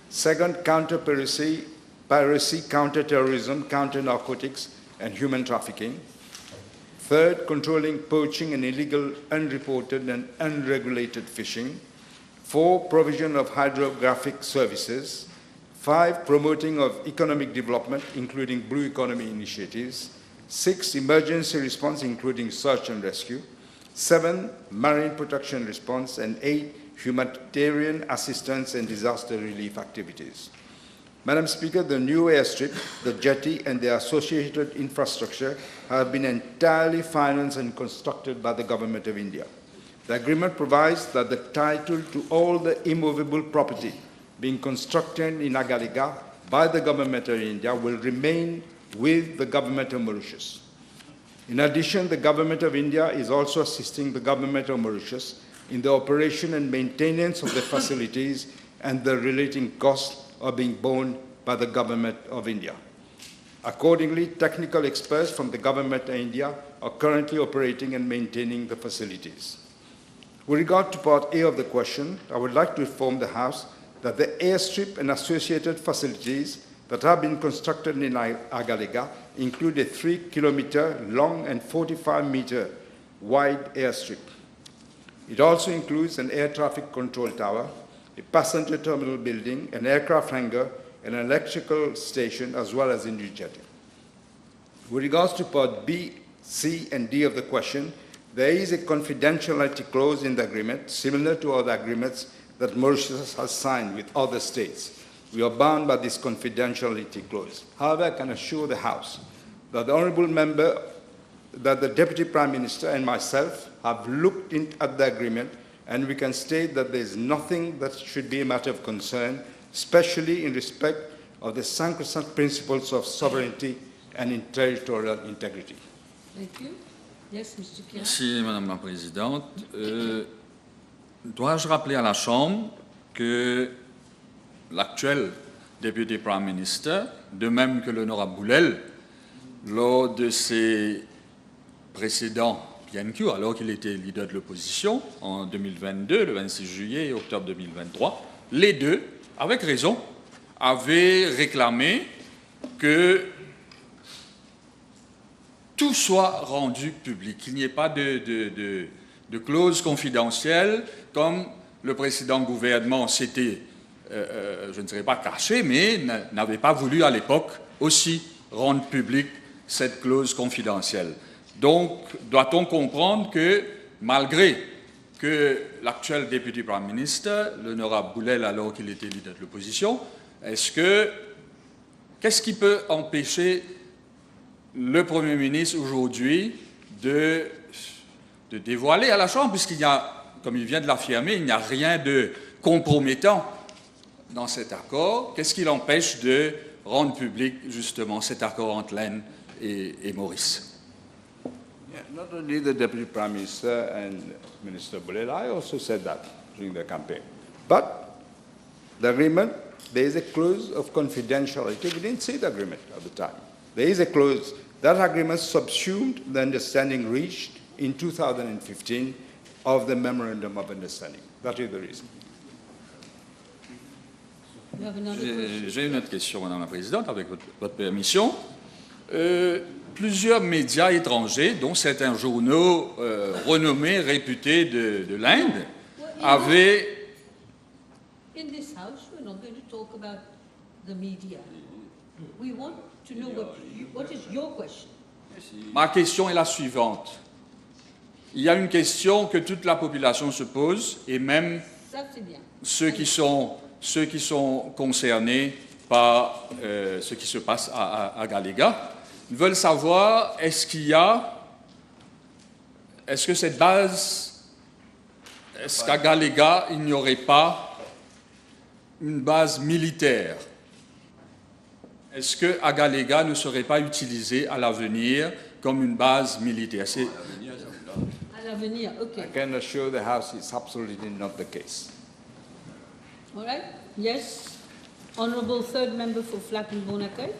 Second, counter-piracy, counter-terrorism, counter-narcotics, and human trafficking. Third, controlling poaching and illegal, unreported, and unregulated fishing. 4, provision of hydrographic services. 5, promoting of economic development, including blue economy initiatives. 6, emergency response, including search and rescue. 7, marine protection response. And 8, humanitarian assistance and disaster relief activities. Madam Speaker, the new airstrip, the jetty, and the associated infrastructure have been entirely financed and constructed by the Government of India. The agreement provides that the title to all the immovable property being constructed in Agalega by the Government of India will remain with the Government of Mauritius. In addition, the Government of India is also assisting the Government of Mauritius in the operation and maintenance of the facilities, and the relating costs are being borne by the Government of India. Accordingly, technical experts from the Government of India are currently operating and maintaining the facilities. With regard to Part A of the question, I would like to inform the House that the airstrip and associated facilities that have been constructed in Agalega include a 3-kilometer long and 45-meter wide airstrip. It also includes an air traffic control tower, a passenger terminal building, an aircraft hangar, and an electrical station, as well as a new jetty. With regards to Part B, C, and D of the question, there is a confidentiality clause in the agreement, similar to other agreements that Mauritius has signed with other states. We are bound by this confidentiality clause. However, I can assure the House that the Honourable Member, that the Deputy Prime Minister and myself have looked at the agreement, and we can state that there is nothing that should be a matter of concern, especially in respect of the sacrosanct principles of sovereignty and in territorial integrity. Thank you. Yes, Mr. Pierre. Merci, Madame la Présidente. Dois-je rappeler à la Chambre que l'actuel Deputy Prime Minister, de même que l'honorable Boulel, lors de ses précédents PNQ, alors qu'il était leader de l'opposition en 2022, le 26 juillet et octobre 2023, les deux, avec raison, avaient réclamé que tout soit rendu public, qu'il n'y ait pas de clause confidentielle, comme le précédent gouvernement s'était, je ne dirais pas caché, mais n'avait pas voulu à l'époque aussi rendre public cette clause confidentielle. Donc, doit-on comprendre que, malgré que l'actuel député Prime Minister, l'honorable Boulel, alors qu'il était leader de l'opposition, qu'est-ce qui peut empêcher le Premier ministre aujourd'hui de dévoiler à la Chambre, puisqu'il y a, comme il vient de l'affirmer, il n'y a rien de compromettant dans cet accord. Qu'est-ce qui l'empêche de rendre public, justement, cet accord entre l'Inde et Maurice? Yeah, not only the Deputy Prime Minister and Minister Boulel, I also said that during the campaign. But the agreement, there is a clause of confidentiality. We didn't see the agreement at the time. There is a clause. That agreement subsumed the understanding reached in 2015 of the Memorandum of Understanding. That is the reason. J'ai une autre question, Madame la Présidente, avec votre permission. Plusieurs médias étrangers, dont certains journaux renommés, réputés de l'Inde, avaient... In this house, we're not going to talk about the media. We want to know what is your question. Ma question est la suivante. Il y a une question que toute la population se pose, et même Ça, c'est bien. ceux qui sont concernés par ce qui se passe à Agalega. Ils veulent savoir, est-ce que cette base, est-ce qu'à Agalega, il n'y aurait pas une base militaire? Est-ce que Agalega ne serait pas utilisé à l'avenir comme une base militaire? À l'avenir, OK. I can assure the House it's absolutely not the case. All right? Yes. Honourable third member for Flatten Bonacay.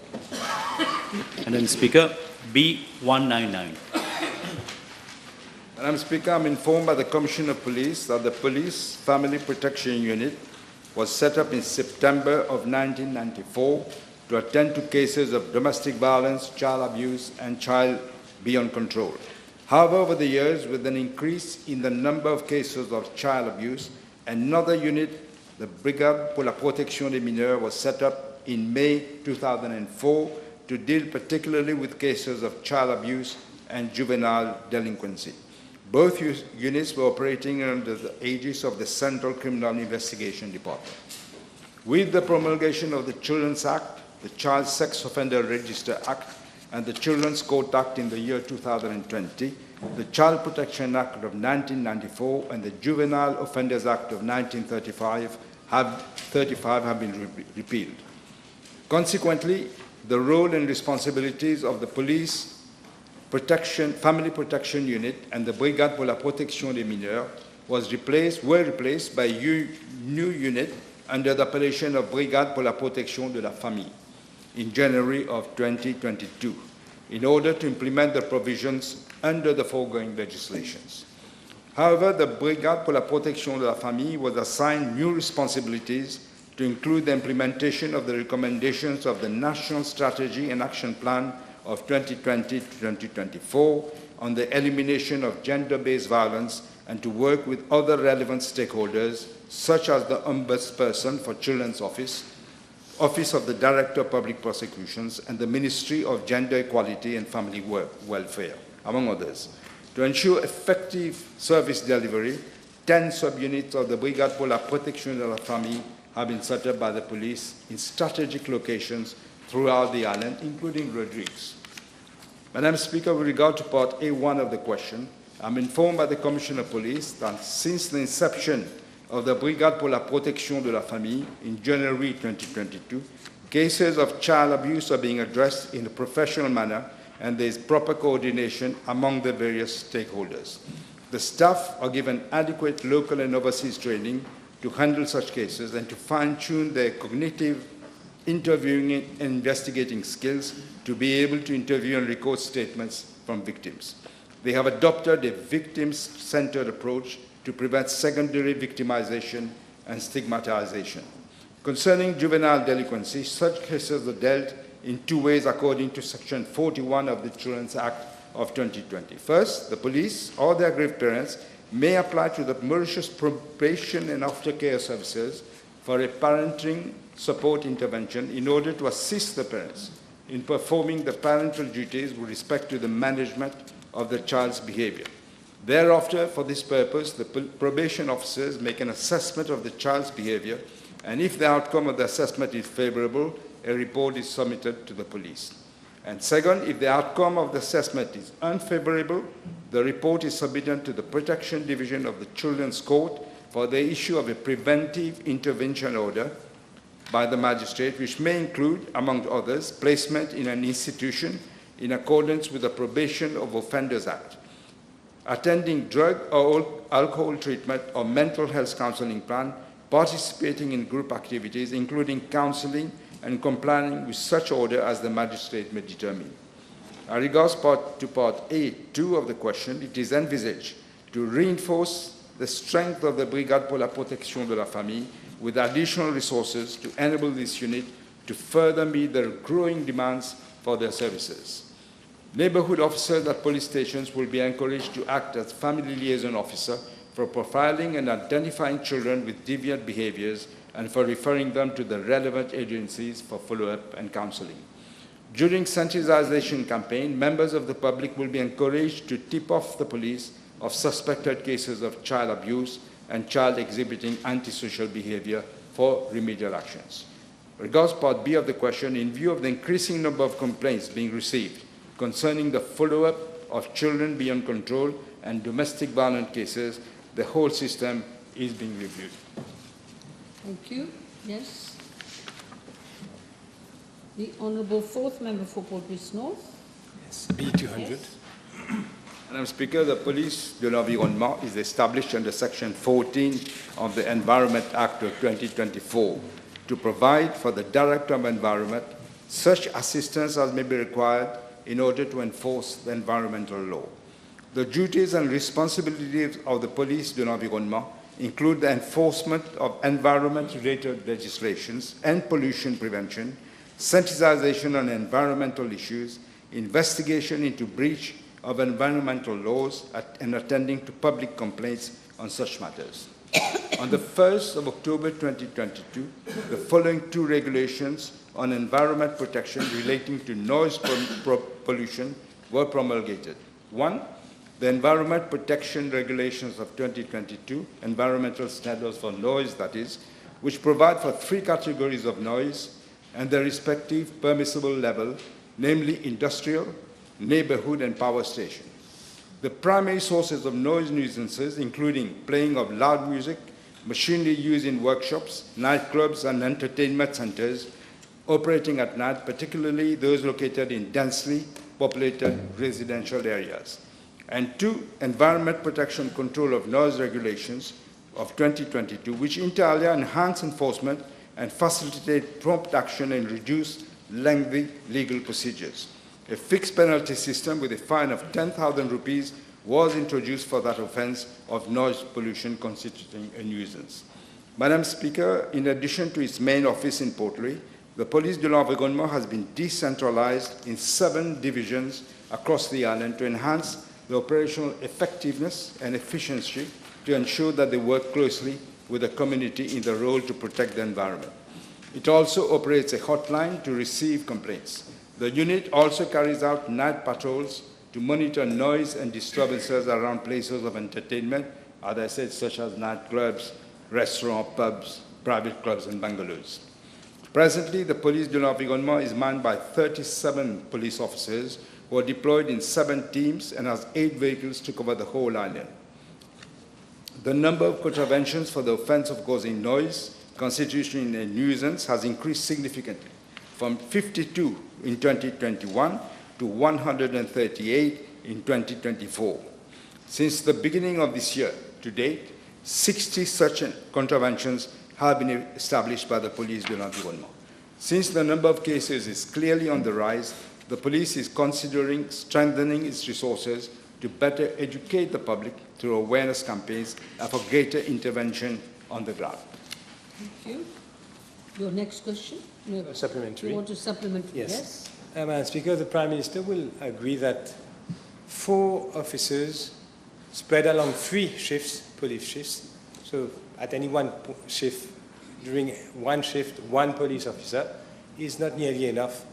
Madam Speaker, B199. Madam Speaker, I'm informed by the Commissioner of Police that the Police Family Protection Unit was set up in September of 1994 to attend to cases of domestic violence, child abuse, and child beyond control. However, over the years, with an increase in the number of cases of child abuse, another unit, the Brigade pour la Protection des Mineurs, was set up in May 2004 to deal particularly with cases of child abuse and juvenile delinquency. Both units were operating under the aegis of the Central Criminal Investigation Department. With the promulgation of the Children's Act, the Child Sex Offender Register Act, and the Children's Court Act in the year 2020, the Child Protection Act of 1994 and the Juvenile Offenders Act of 1935 have been repealed. Consequently, the role and responsibilities of the Police Family Protection Unit and the Brigade pour la Protection des Mineurs were replaced by a new unit under the appellation of Brigade pour la Protection de la Famille in January of 2022 in order to implement the provisions under the foregoing legislations. However, the Brigade pour la Protection de la Famille was assigned new responsibilities to include the implementation of the recommendations of the National Strategy and Action Plan of 2020 to 2024 on the elimination of gender-based violence and to work with other relevant stakeholders such as the Ombudsperson for Children's Office of the Director of Public Prosecutions, and the Ministry of Gender Equality and Family Welfare, among others. To ensure effective service delivery, 10 subunits of the Brigade pour la Protection de la Famille have been set up by the police in strategic locations throughout the island, including Rodrigues. Madam Speaker, with regard to Part A1 of the question, I'm informed by the Commissioner of Police that since the inception of the Brigade pour la Protection de la Famille in January 2022, cases of child abuse are being addressed in a professional manner and there is proper coordination among the various stakeholders. The staff are given adequate local and overseas training to handle such cases and to fine-tune their cognitive, interviewing and investigating skills to be able to interview and record statements from victims. They have adopted a victim-centered approach to prevent secondary victimization and stigmatization. Concerning juvenile delinquency, such cases are dealt in two ways according to Section 41 of the Children's Act of 2020. First, the police or their aggrieved parents may apply to the Mauritius probation and aftercare services for a parenting support intervention in order to assist the parents in performing the parental duties with respect to the management of the child's behavior. Thereafter, for this purpose, the probation officers make an assessment of the child's behavior, and if the outcome of the assessment is favorable, a report is submitted to the police. And second, if the outcome of the assessment is unfavorable, the report is submitted to the Protection Division of the Children's Court for the issue of a preventive intervention order by the magistrate, which may include, among others, placement in an institution in accordance with the Probation of Offenders Act, attending drug or alcohol treatment or mental health counseling plan, participating in group activities, including counseling, and complying with such order as the magistrate may determine. As regards part A2 of the question, it is envisaged to reinforce the strength of the Brigade pour la Protection de la Famille with additional resources to enable this unit to further meet the growing demands for their services. Neighborhood officers at police stations will be encouraged to act as family liaison officer for profiling and identifying children with deviant behaviors and for referring them to the relevant agencies for follow-up and counseling. During sensitization campaign, members of the public will be encouraged to tip off the police of suspected cases of child abuse and child exhibiting antisocial behavior for remedial actions. Regards part B of the question, in view of the increasing number of complaints being received concerning the follow-up of children beyond control and domestic violence cases, the whole system is being reviewed. Thank you. Yes. The Honourable Fourth Member for Port Louis North. Yes, B200. Yes. Madam Speaker, the Police de l'Environnement is established under Section 14 of the Environment Act of 2024 to provide for the Director of Environment such assistance as may be required in order to enforce the environmental law. The duties and responsibilities of the Police de l'Environnement include the enforcement of environment-related legislations and pollution prevention, sensitization on environmental issues, investigation into breach of environmental laws, and attending to public complaints on such matters. On the 1st of October 2022, the following two regulations on environment protection relating to noise pollution were promulgated. One, the Environment Protection Regulations of 2022, environmental standards for noise, that is, which provide for three categories of noise and their respective permissible level, namely industrial, neighborhood, and power station. The primary sources of noise nuisances, including playing of loud music, machinery used in workshops, nightclubs, and entertainment centers operating at night, particularly those located in densely populated residential areas. And two, Environment Protection Control of Noise Regulations of 2022, which inter alia enhance enforcement and facilitate prompt action and reduce lengthy legal procedures. A fixed penalty system with a fine of 10,000 rupees was introduced for that offense of noise pollution constituting a nuisance. Madam Speaker, in addition to its main office in Port Louis, the Police de l'Environnement has been decentralized in 7 divisions across the island to enhance the operational effectiveness and efficiency to ensure that they work closely with the community in the role to protect the environment. It also operates a hotline to receive complaints. The unit also carries out night patrols to monitor noise and disturbances around places of entertainment, as I said, such as nightclubs, restaurants, pubs, private clubs, and bungalows. Presently, the Police de l'Environnement is manned by 37 police officers who are deployed in 7 teams and has 8 vehicles to cover the whole island. The number of contraventions for the offense of causing noise, constituting a nuisance, has increased significantly, from 52 in 2021 to 138 in 2024. Since the beginning of this year to date, 60 such contraventions have been established by the Police de l'Environnement. Since the number of cases is clearly on the rise, the police is considering strengthening its resources to better educate the public through awareness campaigns and for greater intervention on the ground. Thank you. Your next question? No. Supplementary. You want to supplement? Yes. Madam Speaker, the Prime Minister will agree that 4 officers spread along 3 shifts, police shifts. So at any one shift, during one shift, 1 police officer is not nearly enough.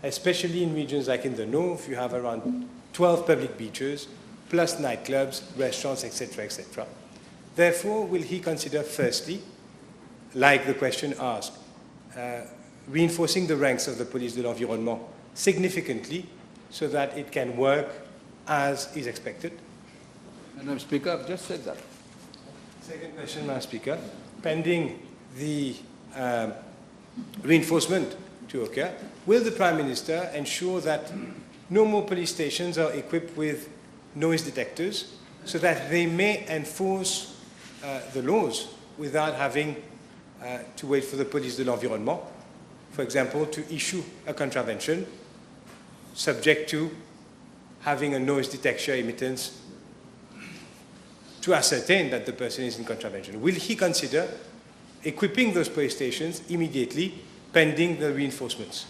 especially in regions like in the north, you have around 12 public beaches, plus nightclubs, restaurants, etc., etc. Therefore, will he consider, firstly, like the question asked, reinforcing the ranks of the police de l'environnement significantly so that it can work as is expected? Madam Speaker, I've just said that. Second question, Madam Speaker. Pending the reinforcement to occur, will the Prime Minister ensure that no more police stations are equipped with noise detectors so that they may enforce the laws without having to wait for the police de l'environnement, for example, to issue a contravention subject to having a noise detection emittance to ascertain that the person is in contravention? Will he consider equipping those police stations immediately pending the reinforcements?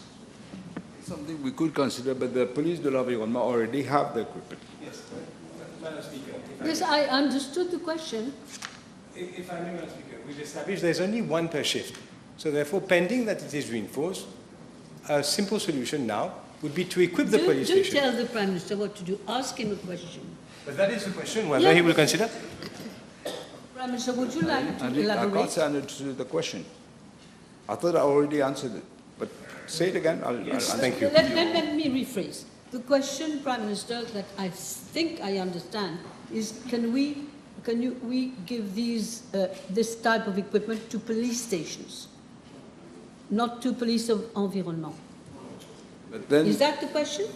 Something we could consider, but the police de l'environnement already have the equipment. Yes, Madam Speaker. Yes, I understood the question. If I may, Madam Speaker, we've established there's only one per shift. So therefore, pending that it is reinforced, a simple solution now would be to equip the police Don't station. tell the Prime Minister what to do. Ask him a question. But that is the question, whether he will consider. Prime Minister, would you like to I elaborate? can't say I understood the question. I thought I already answered it, but say it again. I'll answer. Thank you. Let me rephrase. The question, Prime Minister, that I think I understand is can we give these, this type of equipment to police stations, not to police of environment? But then, Is that the question?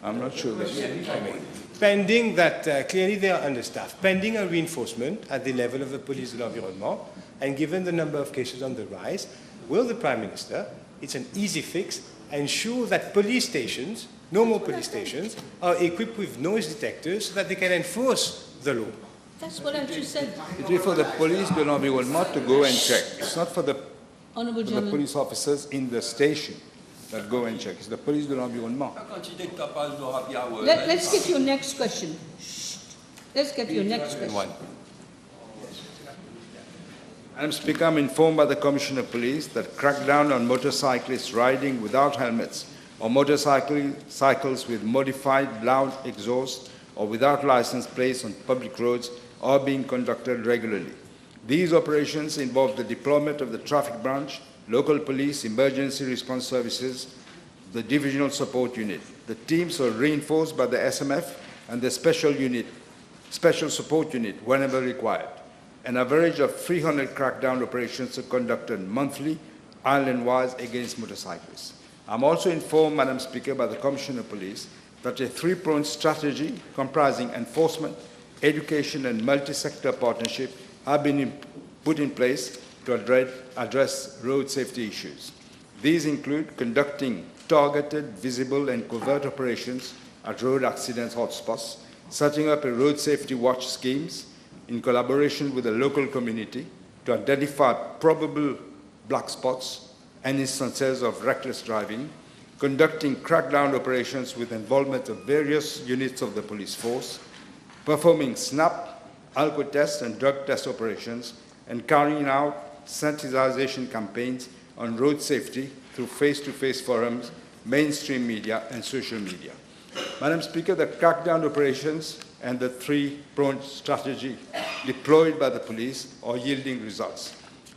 I'm not sure. Pending that, clearly they are understaffed, pending a reinforcement at the level of the police de l'environnement, and given the number of cases on the rise, will the Prime Minister, it's an easy fix, ensure that police stations, no more police stations, are equipped with noise detectors so that they can enforce the law? That's what I just said. It is for the police de l'environnement to go and check. It's not for the Honourable the Gentleman. police officers in the station that go and check. It's the police de l'environnement. Let's get your next question. Shh. Let's get your next question. Madam Speaker, I'm informed by the Commissioner of Police that crackdown on motorcyclists riding without helmets or motorcycles with modified loud exhaust or without license plates on public roads are being conducted regularly. These operations involve the deployment of the traffic branch, local police, emergency response services, the divisional support unit. The teams are reinforced by the SMF and the special support unit whenever required. An average of 300 crackdown operations are conducted monthly, island-wise, against motorcyclists. I'm also informed, Madam Speaker, by the Commissioner of Police that a three-pronged strategy comprising enforcement, education, and multi-sector partnership have been put in place to address road safety issues. These include conducting targeted, visible, and covert operations at road accident hotspots, setting up a road safety watch schemes in collaboration with the local community to identify probable black spots and instances of reckless driving, conducting crackdown operations with involvement of various units of the police force, performing SNAP, alcohol test and drug test operations, and carrying out sensitization campaigns on road safety through face-to-face forums, mainstream media, and social media. Madam Speaker, the crackdown operations and the three-pronged strategy deployed by the police are yielding results.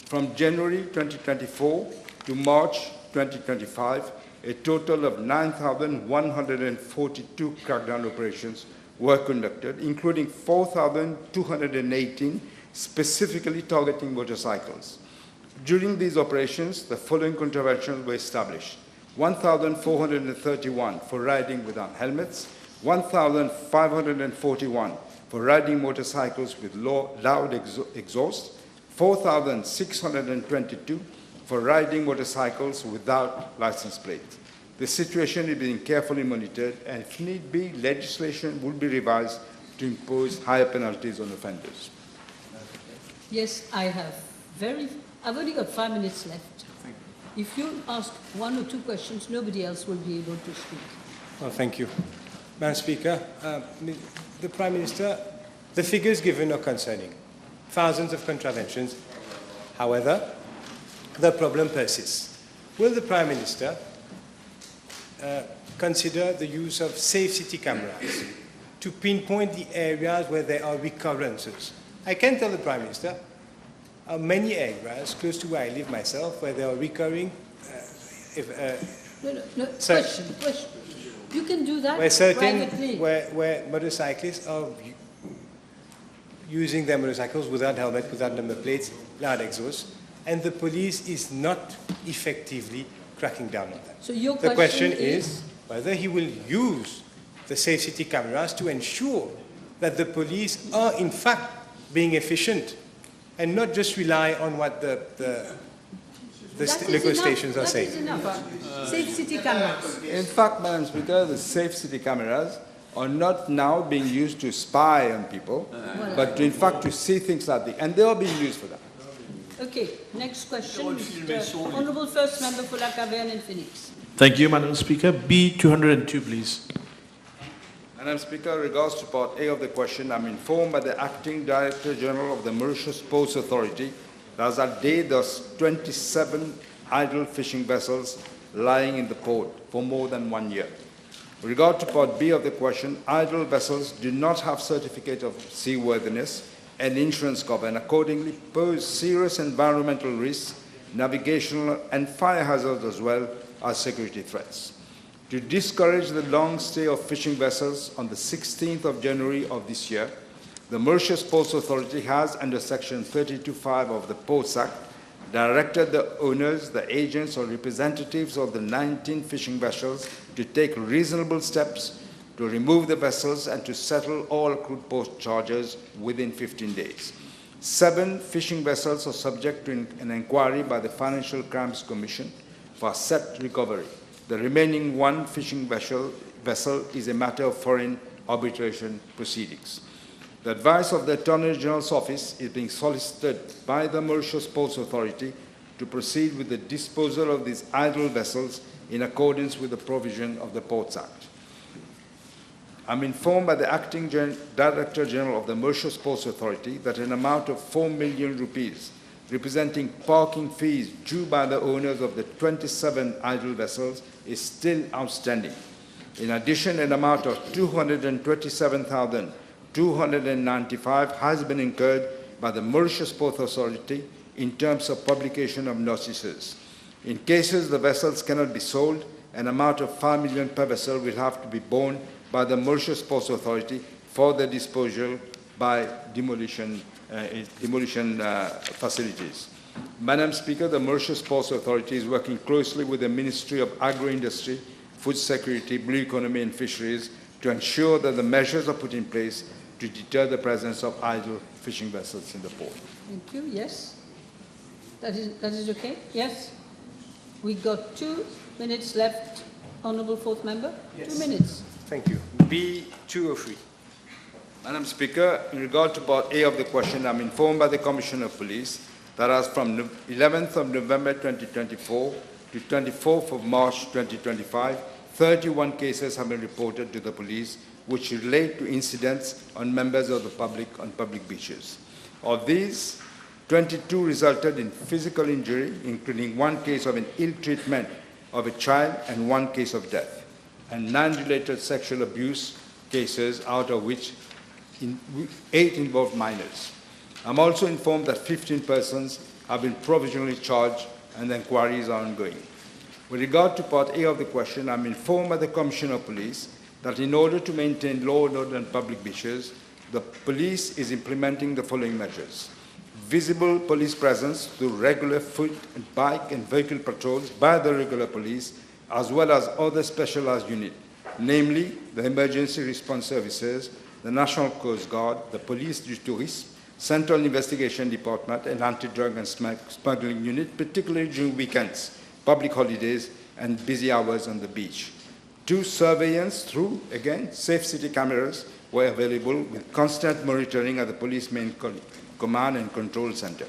From January 2024 to March 2025, a total of 9,142 crackdown operations were conducted, including 4,218 specifically targeting motorcycles. During these operations, the following contraventions were established: 1,431 for riding without helmets, 1,541 for riding motorcycles with loud exhaust, 4,622 for riding motorcycles without license plates. The situation is being carefully monitored, and if need be, legislation will be revised to impose higher penalties on offenders. Yes, I have. I've only got 5 minutes left. If you ask one or two questions, nobody else will be able to speak. Well, thank you. Madam Speaker, the Prime Minister, the figures given are concerning. Thousands of contraventions. However, the problem persists. Will the Prime Minister consider the use of safe city cameras to pinpoint the areas where there are recurrences. I can tell the Prime Minister, many areas close to where I live myself, where there are recurring... Question. You can do that privately. Where motorcyclists are using their motorcycles without helmet, without number plates, loud exhaust, and the police is not effectively cracking down on that. So your the question is whether he will use the safe city cameras to ensure that the police are in fact being efficient and not just rely on what the local stations are saying. That is enough. Safe city cameras. In fact, Madam Speaker, the safe city cameras are not now being used to spy on people, but to, in fact to see things like that, and they are being used for that. Okay, next question, Mr. Honourable First Member for La Caverne and Phoenix. Thank you, Madam Speaker. B202, please. Madam Speaker, in regards to Part A of the question, I'm informed by the Acting Director General of the Mauritius Ports Authority that as at date there are 27 idle fishing vessels lying in the port for more than 1 year. With regard to Part B of the question, idle vessels do not have certificate of seaworthiness and insurance cover and accordingly pose serious environmental risks, navigational and fire hazards as well as security threats. To discourage the long stay of fishing vessels, on the 16th of January of this year, the Mauritius Ports Authority has, under Section 32(5) of the Ports Act, directed the owners, the agents or representatives of the 19 fishing vessels to take reasonable steps to remove the vessels and to settle all accrued port charges within 15 days. 7 fishing vessels are subject to an inquiry by the Financial Crimes Commission for asset recovery. The remaining 1 fishing vessel is a matter of foreign arbitration proceedings. The advice of the Attorney General's Office is being solicited by the Mauritius Ports Authority to proceed with the disposal of these idle vessels in accordance with the provision of the Ports Act. I'm informed by the Acting Director General of the Mauritius Ports Authority that an amount of 4 million rupees, representing parking fees due by the owners of the 27 idle vessels, is still outstanding. In addition, an amount of 227,295 has been incurred by the Mauritius Ports Authority in terms of publication of notices. In cases the vessels cannot be sold, an amount of 5 million per vessel will have to be borne by the Mauritius Ports Authority for the disposal by demolition facilities. Madam Speaker, the Mauritius Ports Authority is working closely with the Ministry of Agro-Industry, Food Security, Blue Economy and Fisheries to ensure that the measures are put in place to deter the presence of idle fishing vessels in the port. Thank you. Yes? That is okay? Yes? We got 2 minutes left. Honourable Fourth Member? Yes. 2 minutes. Thank you. B203. Madam Speaker, in regard to Part A of the question, I'm informed by the Commissioner of Police that as from 11th of November 2024 to 24th of March 2025, 31 cases have been reported to the police which relate to incidents on members of the public on public beaches. Of these, 22 resulted in physical injury, including 1 case of an ill treatment of a child and 1 case of death, and 9 related sexual abuse cases, out of which 8 involved minors. I'm also informed that 15 persons have been provisionally charged and the inquiries are ongoing. With regard to Part A of the question, I'm informed by the Commissioner of Police that in order to maintain law and order on public beaches, the police is implementing the following measures. Visible police presence through regular foot and bike and vehicle patrols by the regular police, as well as other specialized units, namely the Emergency Response Services, the National Coast Guard, the Police du Tourisme, Central Investigation Department, and Anti-Drug and Smuggling Unit, particularly during weekends, public holidays, and busy hours on the beach. 2 surveillance through, again, safe city cameras were available with constant monitoring at the police main command and control center.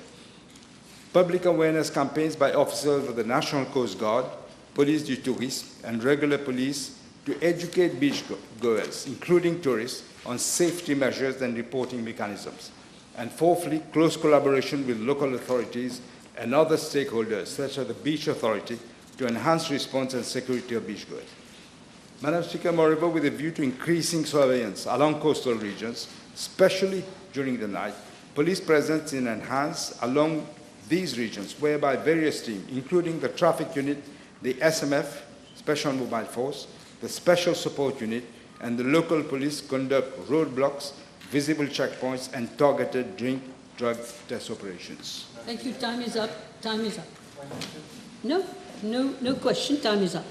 Public awareness campaigns by officers of the National Coast Guard, Police du Tourisme, and regular police to educate beachgoers, including tourists, on safety measures and reporting mechanisms. And fourthly, close collaboration with local authorities and other stakeholders, such as the Beach Authority, to enhance response and security of beachgoers. Madam Speaker, moreover, with a view to increasing surveillance along coastal regions, especially during the night, police presence is enhanced along these regions, whereby various teams, including the traffic unit, the SMF, Special Mobile Force, the Special Support Unit, and the local police conduct roadblocks, visible checkpoints, and targeted drug test operations. Thank you. Time is up. Time is up. No question. Time is up.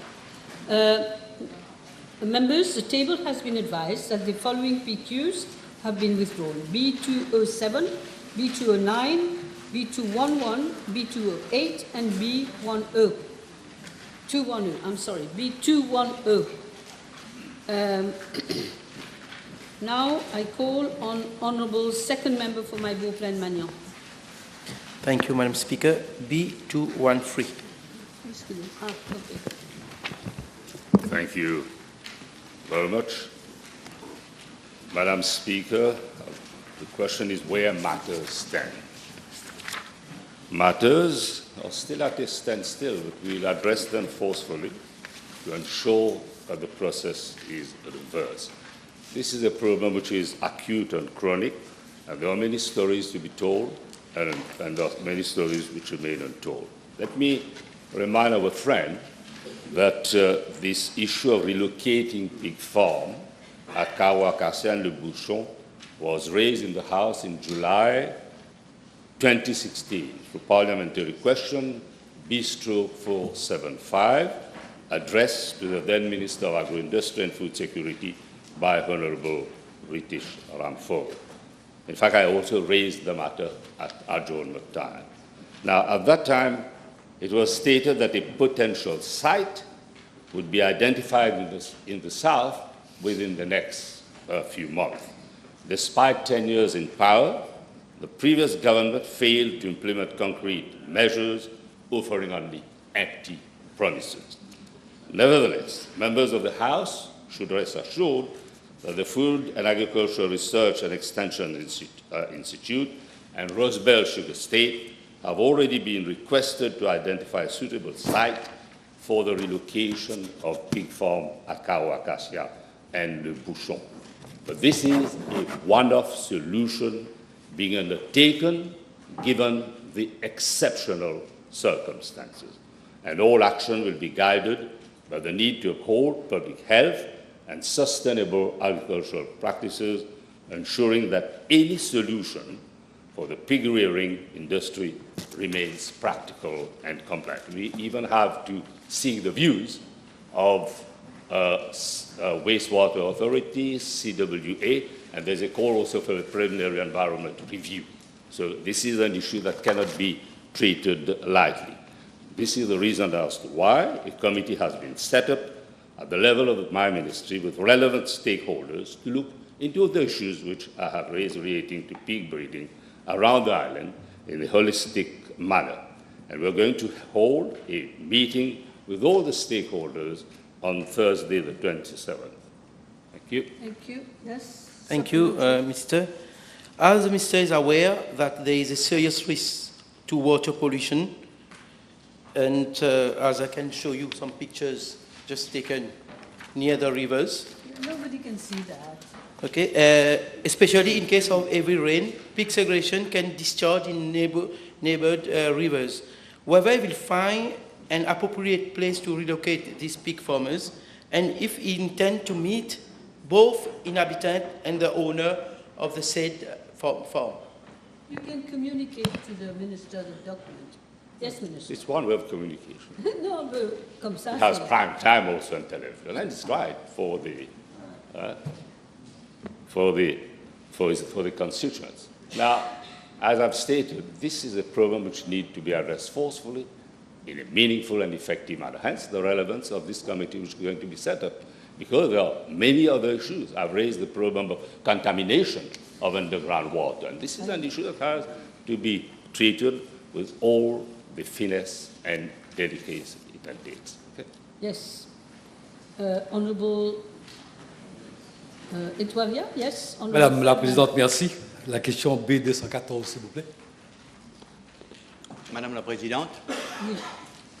Members, the table has been advised that the following PQs have been withdrawn: B207, B209, B211, B208, and B10. 210, I'm sorry, B210. Now I call on Honourable Second Member for my Beauplain Magnan. Thank you, Madam Speaker. B213. Okay. Thank you very much. Madam Speaker, the question is where matters stand. Matters are still at a standstill, but we'll address them forcefully to ensure that the process is reversed. This is a problem which is acute and chronic, and there are many stories to be told, and there are many stories which remain untold. Let me remind our friend that this issue of relocating pig farm at Kawa-Acacia and Le Bouchon was raised in the House in July 2016 through parliamentary question B/475, addressed to the then Minister of Agro-Industry and Food Security by Honourable British Ramford. In fact, I also raised the matter at adjournment time. Now, at that time, it was stated that a potential site would be identified in the south within the next few months. Despite 10 years in power, the previous government failed to implement concrete measures, offering only empty promises. Nevertheless, members of the House should rest assured that the Food and Agricultural Research and Extension Institute and Rosebell Sugar State have already been requested to identify a suitable site for the relocation of pig farm at Kawa-Acacia and Le Bouchon. But this is a one-off solution being undertaken given the exceptional circumstances. And all action will be guided by the need to uphold public health and sustainable agricultural practices, ensuring that any solution for the pig rearing industry remains practical and compliant. We even have to seek the views of wastewater authorities, CWA, and there's a call also for a preliminary environment review. So this is an issue that cannot be treated lightly. This is the reason as to why a committee has been set up at the level of my ministry with relevant stakeholders to look into the issues which I have raised relating to pig breeding around the island in a holistic manner. And we're going to hold a meeting with all the stakeholders on Thursday, the 27th. Thank you. Thank you. Yes. Thank you, Mr. As the Minister is aware that there is a serious risk to water pollution, and as I can show you some pictures just taken near the rivers. Nobody can see that. Okay, especially in case of heavy rain, pig segregation can discharge in neighbored rivers. Whether we will find an appropriate place to relocate these pig farmers, and if he intend to meet both inhabitant and the owner of the said farm. You can communicate to the Minister the document. Yes, Minister. It's one way of communication. No, but comme ça. It has prime time also on television, and it's right for the constituents. Now, as I've stated, this is a problem which needs to be addressed forcefully in a meaningful and effective manner. Hence, the relevance of this committee which is going to be set up, because there are many other issues. I've raised the problem of contamination of underground water, and this is an issue that has to be treated with all the finesse and delicacy it entails. Okay? Yes. Honorable Etoivia, yes. Honorable Madame la Présidente, merci. La question B214, s'il vous plaît. Madame la Présidente, Oui.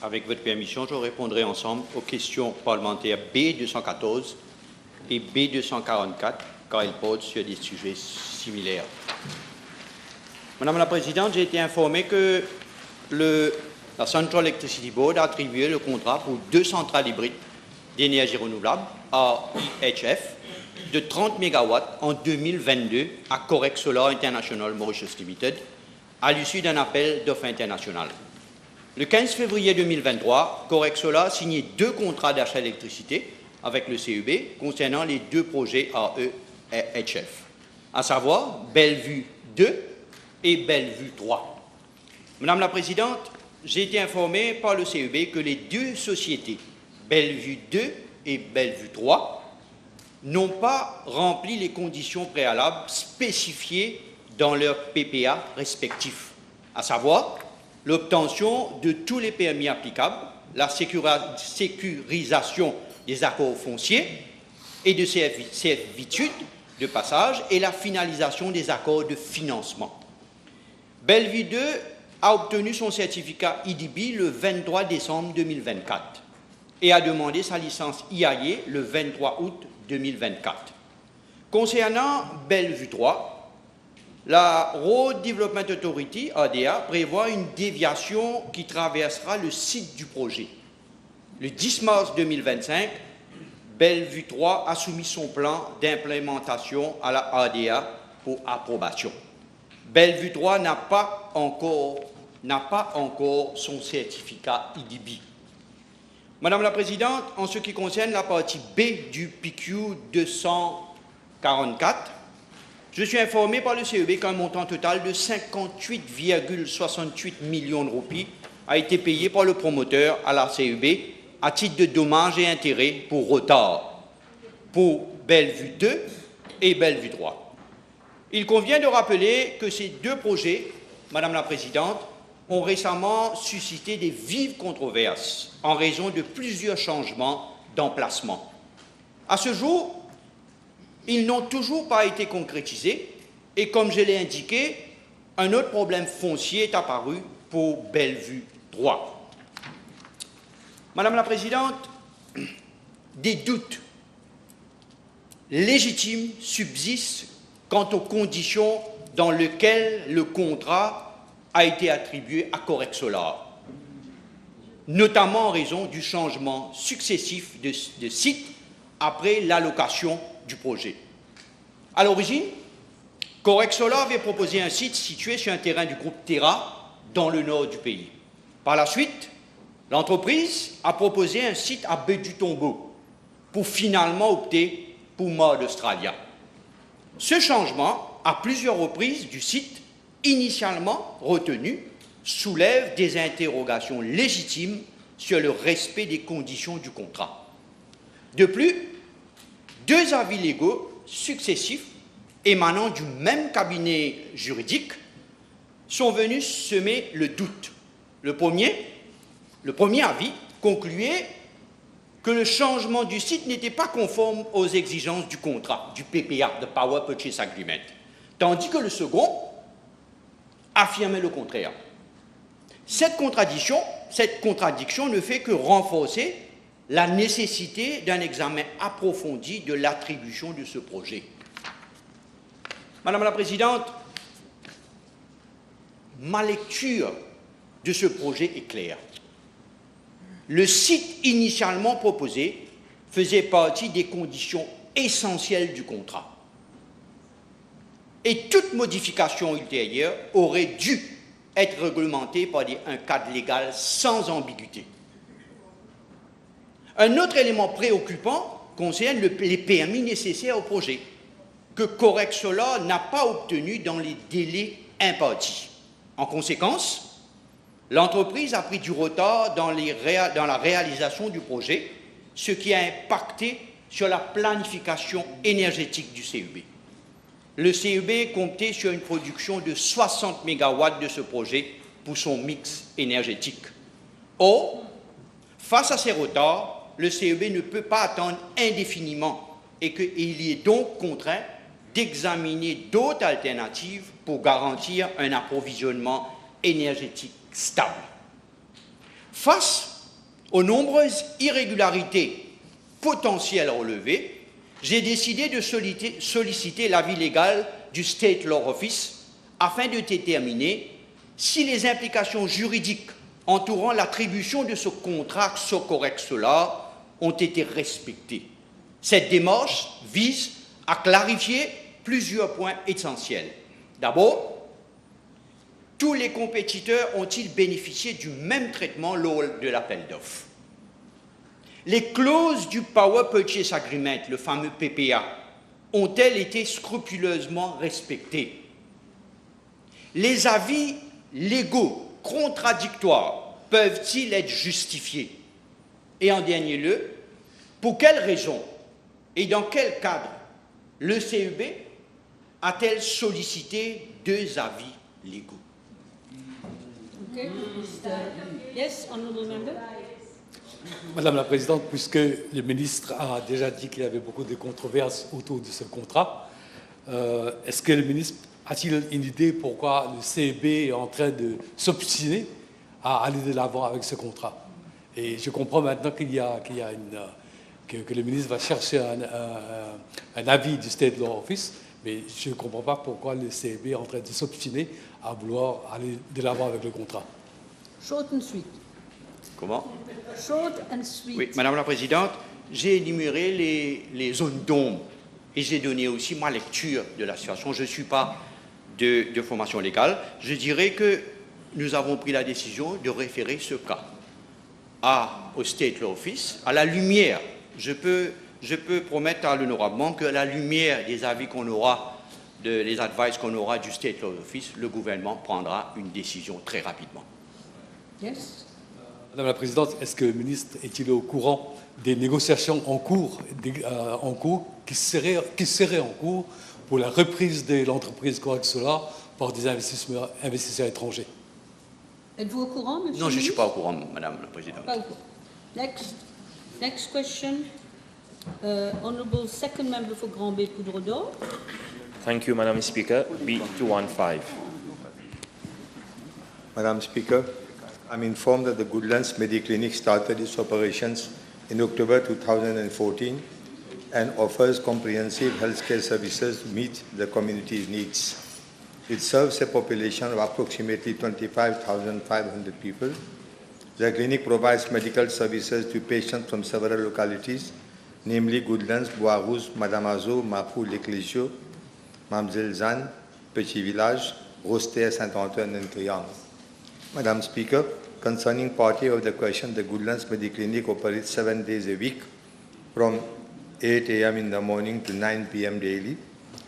Avec votre permission, je répondrai ensemble aux questions parlementaires B214 et B244, car elles portent sur des sujets similaires. Madame la Présidente, j'ai été informé que la Central Electricity Board a attribué le contrat pour 2 centrales hybrides d'énergie renouvelable à IHF de 30 MW en 2022 à Correct Solar International Mauritius Limited, à l'issue d'un appel d'offres international. Le 15 février 2023, Correct Solar a signé 2 contrats d'achat d'électricité avec le CEB concernant les 2 projets AEHF, à savoir Bellevue 2 et Bellevue 3. Madame la Présidente, j'ai été informé par le CEB que les 2 sociétés, Bellevue 2 et Bellevue 3, n'ont pas rempli les conditions préalables spécifiées dans leurs PPA respectifs, à savoir l'obtention de tous les permis applicables, la sécurisation des accords fonciers et de servitudes de passage et la finalisation des accords de financement. Bellevue 2 a obtenu son certificat IDB le 23 décembre 2024 et a demandé sa licence IAE le 23 août 2024. Concernant Bellevue 3, la Road Development Authority, ADA, prévoit une déviation qui traversera le site du projet. Le 10 mars 2025, Bellevue 3 a soumis son plan d'implémentation à la ADA pour approbation. Bellevue 3 n'a pas encore son certificat IDB. Madame la Présidente, en ce qui concerne la partie B du PQ 244, je suis informé par le CEB qu'un montant total de 58,68 millions de roupies a été payé par le promoteur à la CEB à titre de dommages et intérêts pour retard pour Bellevue 2 et Bellevue 3. Il convient de rappeler que ces 2 projets, Madame la Présidente, ont récemment suscité des vives controverses en raison de plusieurs changements d'emplacement. À ce jour, ils n'ont toujours pas été concrétisés et, comme je l'ai indiqué, un autre problème foncier est apparu pour Bellevue 3. Madame la Présidente, des doutes légitimes subsistent quant aux conditions dans lesquelles le contrat a été attribué à Correct Solar, notamment en raison du changement successif de site après l'allocation du projet. À l'origine, Correct Solar avait proposé un site situé sur un terrain du groupe Terra dans le nord du pays. Par la suite, l'entreprise a proposé un site à Baie du Tombeau pour finalement opter pour Mode Australia. Ce changement, à plusieurs reprises du site initialement retenu, soulève des interrogations légitimes sur le respect des conditions du contrat. De plus, 2 avis légaux successifs émanant du même cabinet juridique sont venus semer le doute. Le premier avis concluait que le changement du site n'était pas conforme aux exigences du contrat, du PPA, de Power Purchase Agreement, tandis que le second affirmait le contraire. Cette contradiction ne fait que renforcer la nécessité d'un examen approfondi de l'attribution de ce projet. Madame la Présidente, ma lecture de ce projet est claire. Le site initialement proposé faisait partie des conditions essentielles du contrat. Et toute modification ultérieure aurait dû être réglementée par un cadre légal sans ambiguïté. Un autre élément préoccupant concerne les permis nécessaires au projet, que Correct Solar n'a pas obtenu dans les délais impartis. En conséquence, l'entreprise a pris du retard dans la réalisation du projet, ce qui a impacté sur la planification énergétique du CEB. Le CEB comptait sur une production de 60 MW de ce projet pour son mix énergétique. Or, face à ces retards, le CEB ne peut pas attendre indéfiniment et qu'il y est donc contraint d'examiner d'autres alternatives pour garantir un approvisionnement énergétique stable. Face aux nombreuses irrégularités potentielles relevées, j'ai décidé de solliciter l'avis légal du State Law Office afin de déterminer si les implications juridiques entourant l'attribution de ce contrat cela ont été respectées. Cette démarche vise à clarifier plusieurs points essentiels. D'abord, tous les compétiteurs ont-ils bénéficié du même traitement lors de l'appel d'offres? Les clauses du Power Purchase Agreement, le fameux PPA, ont-elles été scrupuleusement respectées? Les avis légaux contradictoires peuvent-ils être justifiés? Et en dernier lieu, pour quelles raisons et dans quel cadre le CEB a-t-elle sollicité 2 avis légaux? Okay. Yes, honorable member. Madame la Présidente, puisque le ministre a déjà dit qu'il y avait beaucoup de controverses autour de ce contrat, est-ce que le ministre a-t-il une idée pourquoi le CEB est en train de s'obstiner à aller de l'avant avec ce contrat? Et je comprends maintenant que le ministre va chercher un avis du State Law Office, mais je ne comprends pas pourquoi le CEB est en train de s'obstiner à vouloir aller de l'avant avec le contrat. Short and sweet. Comment? Short and sweet. Oui, Madame la Présidente, j'ai énuméré les zones d'ombre et j'ai donné aussi ma lecture de la situation. Je ne suis pas de formation légale. Je dirais que nous avons pris la décision de référer ce cas au State Law Office. À la lumière, je peux promettre à l'honorablement qu'à la lumière des avis qu'on aura, les advice qu'on aura du State Law Office, le gouvernement prendra une décision très rapidement. Yes. Madame la Présidente, est-ce que le ministre est-il au courant des négociations en cours, qui seraient en cours pour la reprise de l'entreprise Coaxola par des investisseurs étrangers? Êtes-vous au courant, monsieur? Non, je ne suis pas au courant, Madame la Présidente. Pas au courant. Next question. Honorable second member for Grand Bay Poudre-d'Or. Thank you, Madam Speaker. B215. Madam Speaker, I'm informed that the Goodlands Mediclinic started its operations in October 2014 and offers comprehensive healthcare services to meet the community's needs. It serves a population of approximately 25,500 people. The clinic provides medical services to patients from several localities, namely Goodlands, Bois-Rouge, Madamazo, Mapou, Leclésio, Mamzelzan, Petit Village, Roster, Saint-Antoine, and Triangle. Madam Speaker, concerning party of the question, the Goodlands Mediclinic operates 7 days a week from 8 a.m. in the morning to 9 p.m. daily,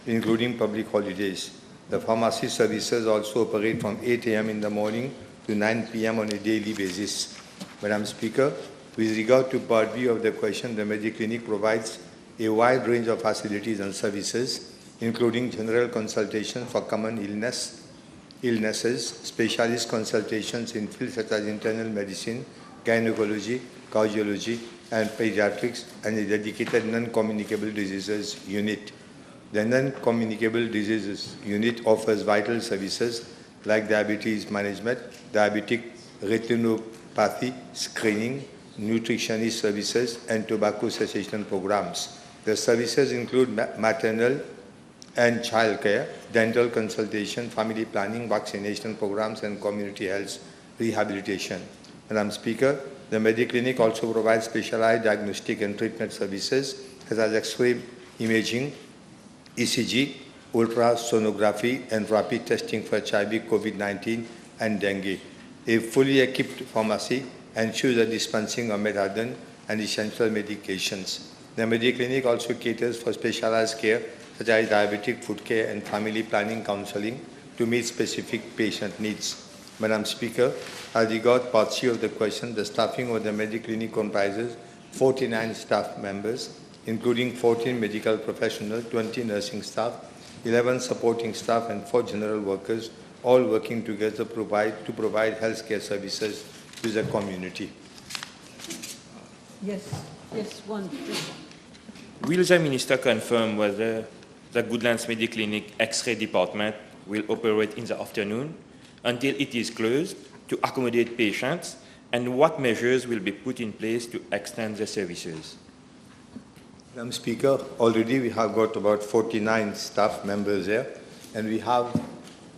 including public holidays. The pharmacy services also operate from 8 a.m. in the morning to 9 p.m. on a daily basis. Madam Speaker, with regard to part B of the question, the Mediclinic provides a wide range of facilities and services, including general consultation for common illnesses, specialist consultations in fields such as internal medicine, gynecology, cardiology, and pediatrics, and a dedicated non-communicable diseases unit. The non-communicable diseases unit offers vital services like diabetes management, diabetic retinopathy screening, nutritionist services, and tobacco cessation programs. The services include maternal and child care, dental consultation, family planning, vaccination programs, and community health rehabilitation. Madam Speaker, the Mediclinic also provides specialized diagnostic and treatment services such as X-ray imaging, ECG, ultrasonography, and rapid testing for HIV, COVID-19, and dengue. A fully equipped pharmacy ensures the dispensing of methadone and essential medications. The Mediclinic also caters for specialized care such as diabetic food care and family planning counseling to meet specific patient needs. Madam Speaker, as regards part C of the question, the staffing of the Mediclinic comprises 49 staff members, including 14 medical professionals, 20 nursing staff, 11 supporting staff, and 4 general workers, all working together to provide healthcare services to the community. Yes, one. Will the Minister confirm whether the Goodlands Mediclinic X-ray department will operate in the afternoon until it is closed to accommodate patients and what measures will be put in place to extend the services? Madam Speaker, already we have got about 49 staff members here, and we have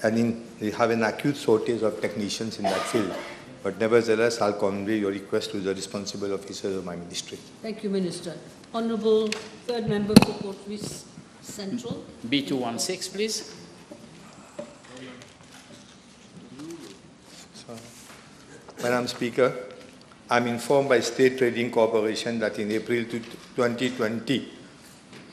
an acute shortage of technicians in that field. But nevertheless, I'll convey your request to the responsible officers of my ministry. Thank you, Minister. Honourable Third Member for Port Louis Central. B216, please. Madam Speaker, I'm informed by State Trading Corporation that in April 2020,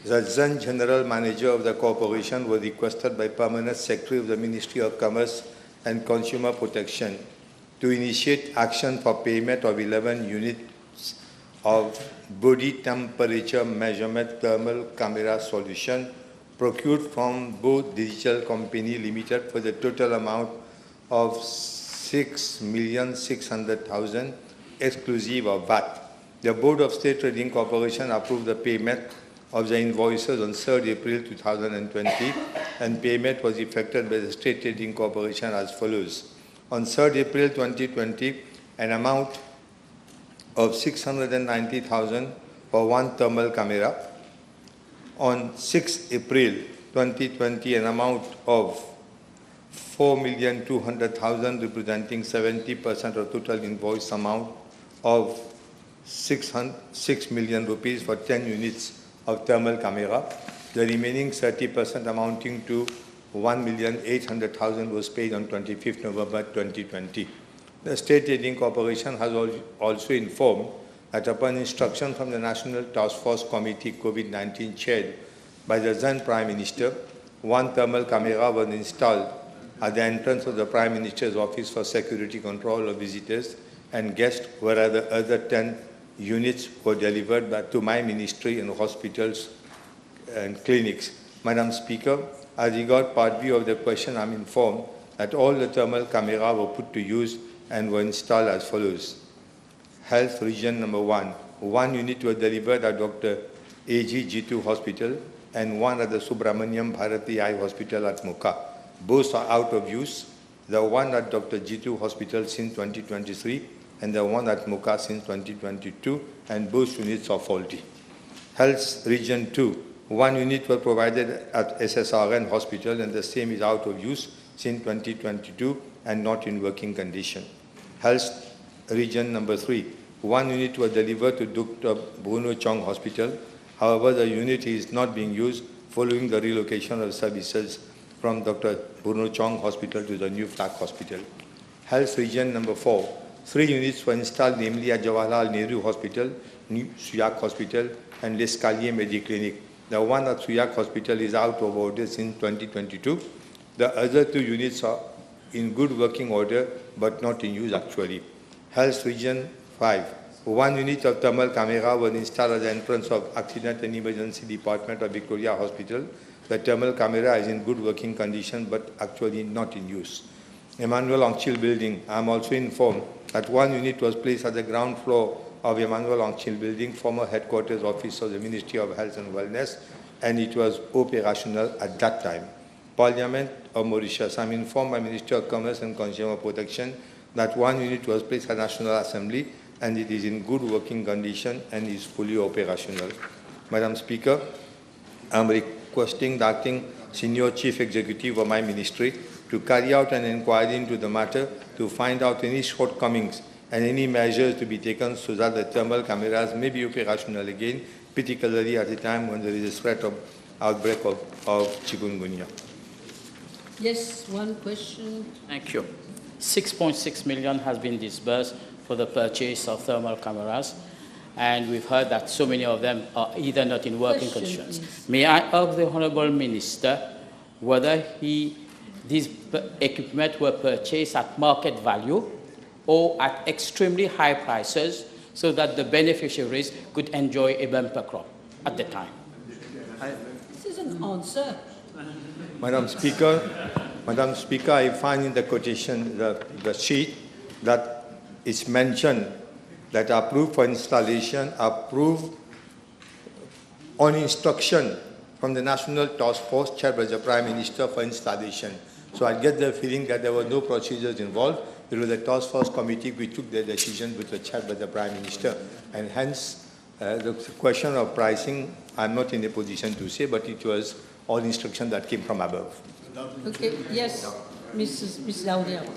the then General Manager of the corporation was requested by Permanent Secretary of the Ministry of Commerce and Consumer Protection to initiate action for payment of 11 units of body temperature measurement thermal camera solution procured from both Digital Company Limited for the total amount of 6,600,000 exclusive of VAT. The Board of State Trading Corporation approved the payment of the invoices on 3rd April 2020, and payment was effected by the State Trading Corporation as follows. On 3rd April 2020, an amount of 690,000 for one thermal camera. On 6th April 2020, an amount of 4,200,000 representing 70% of total invoice amount of 6 million rupees for 10 units of thermal camera. The remaining 30% amounting to 1,800,000 was paid on 25th November 2020. The State Trading Corporation has also informed that upon instruction from the National Task Force Committee COVID-19 chaired by the then Prime Minister, one thermal camera was installed at the entrance of the Prime Minister's Office for Security Control of Visitors and Guests, whereas the other 10 units were delivered back to my ministry in hospitals and clinics. Madam Speaker, as regard part B of the question, I'm informed that all the thermal cameras were put to use and were installed as follows. Health Region number 1, one unit was delivered at Dr. A.G. Jitu Hospital and one at the Subramaniam Bharati Eye Hospital at Mocha. Both are out of use. The one at Dr. Jitu Hospital since 2023 and the one at Mocha since 2022, and both units are faulty. Health Region 2, one unit was provided at SSRN Hospital and the same is out of use since 2022 and not in working condition. Health Region number 3, one unit was delivered to Dr. Bruno Chong Hospital. However, the unit is not being used following the relocation of services from Dr. Bruno Chong Hospital to the new Flag Hospital. Health Region number 4, 3 units were installed, namely at Jawaharlal Nehru Hospital, New Suyak Hospital, and L'Escalier Mediclinic. The one at Suyak Hospital is out of order since 2022. The other 2 units are in good working order but not in use actually. Health Region 5, 1 unit of thermal camera was installed at the entrance of Accident and Emergency Department of Victoria Hospital. The thermal camera is in good working condition but actually not in use. Emmanuel Angchil Building, I am also informed that 1 unit was placed at the ground floor of Emmanuel Angchil Building, former headquarters office of the Ministry of Health and Wellness, and it was operational at that time. Parliament of Mauritius, I am informed by Ministry of Commerce and Consumer Protection that 1 unit was placed at National Assembly and it is in good working condition and is fully operational. Madam Speaker, I am requesting the Acting Senior Chief Executive of my ministry to carry out an inquiry into the matter to find out any shortcomings and any measures to be taken so that the thermal cameras may be operational again, particularly at a time when there is a threat of outbreak of chikungunya. Yes, one question. Thank you. 6.6 million has been disbursed for the purchase of thermal cameras, and we've heard that so many of them are either not in working conditions. Please. May I ask the Honourable Minister whether these equipment were purchased at market value or at extremely high prices so that the beneficiaries could enjoy a bumper crop at the time? This is an answer. Madam Speaker, I find in the quotation, the sheet, that it's mentioned that approved for installation, approved on instruction from the National Task Force chaired by the Prime Minister for installation. So I get the feeling that there were no procedures involved. it was the task force committee which took the decision which was chaired by the Prime Minister. And hence, the question of pricing, I'm not in a position to say, but it was all instruction that came from above. Okay, yes, Ms. Laudia.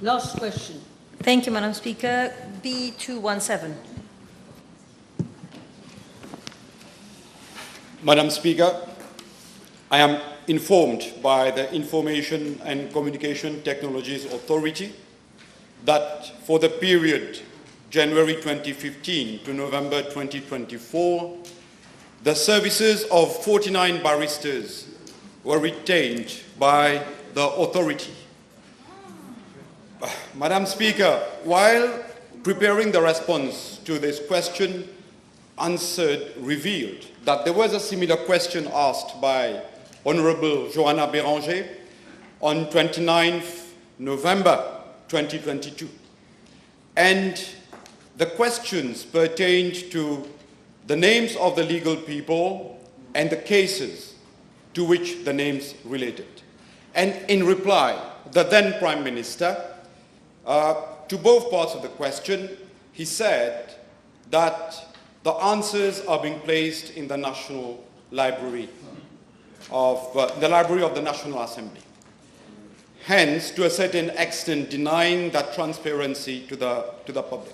Last question. Thank you, Madam Speaker. B217. Madam Speaker, I am informed by the Information and Communication Technologies Authority that for the period January 2015 to November 2024, the services of 49 barristers were retained by the authority. Madam Speaker, while preparing the response to this question, answered revealed that there was a similar question asked by Honorable Joanna Béranger on 29th November 2022. And the questions pertained to the names of the legal people and the cases to which the names related. And in reply, the then Prime Minister, to both parts of the question, he said that the answers are being placed in the National Library of the Library of the National Assembly. Hence, to a certain extent, denying that transparency to the public.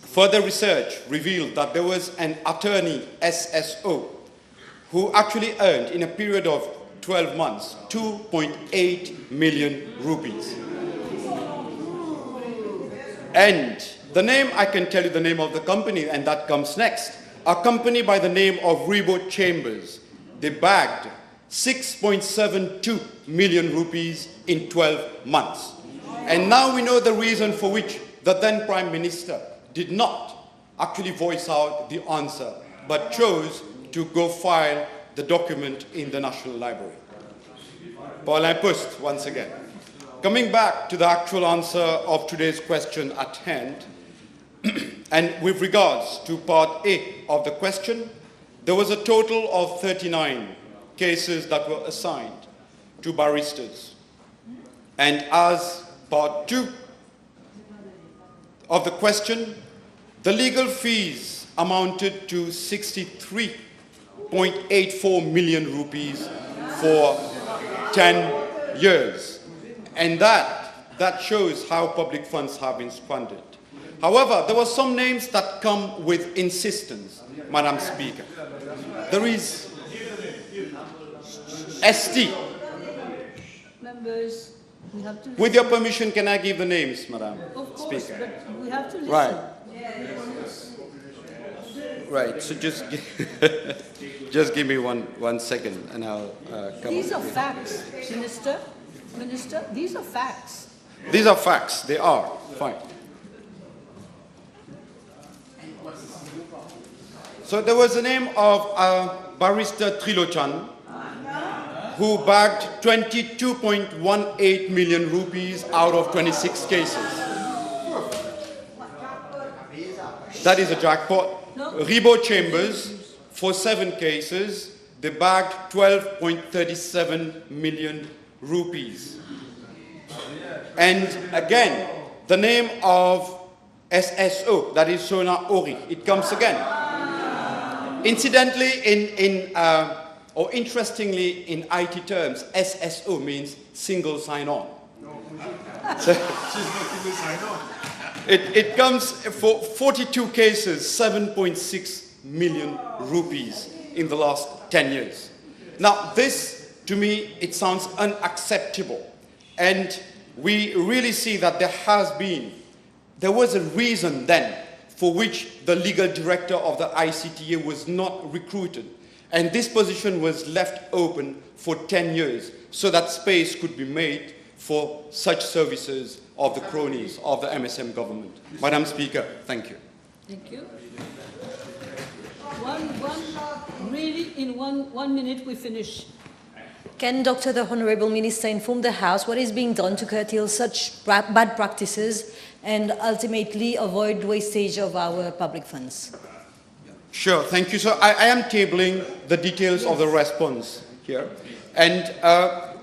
Further research revealed that there was an attorney, SSO, who actually earned, in a period of 12 months, 2.8 million rupees. And the name, I can tell you the name of the company, and that comes next. A company by the name of Rebo Chambers. They bagged 6.72 million rupees in 12 months. And now we know the reason for which the then Prime Minister did not actually voice out the answer, but chose to go file the document in the National Library. Paulin Post, once again. Coming back to the actual answer of today's question at hand, and with regards to part A of the question, there was a total of 39 cases that were assigned to barristers. And as part 2 of the question, the legal fees amounted to 63.84 million rupees for 10 years. And that shows how public funds have been squandered. However, there were some names that come with insistence, Madam Speaker. There is ST. Members, we have to listen. With your permission, can I give the names, Madam Of course, Speaker? but we have to listen. Right. Right, so just give me one second and I'll come These up are with- facts, Minister, these are facts. These are facts, they are, fine. So there was the name of Barrister Trilochan, who bagged 22.18 million rupees out of 26 cases. That is a jackpot. Rebo Chambers, for 7 cases, they bagged 12.37 million rupees. And again, the name of SSO, that is Sona Ori, it comes again. Incidentally, or interestingly, in IT terms, SSO means single sign-on. So, it comes for 42 cases, 7.6 million rupees in the last 10 years. Now, this, to me, it sounds unacceptable. And we really see that there was a reason then for which the legal director of the ICTA was not recruited. And this position was left open for 10 years so that space could be made for such services of the cronies of the MSM government. Madam Speaker, thank you. Thank you. Really, in one minute we finish. Can the Honourable Minister inform the House what is being done to curtail such bad practices and ultimately avoid wastage of our public funds? Sure, thank you. So I am tabling the details of the response here. And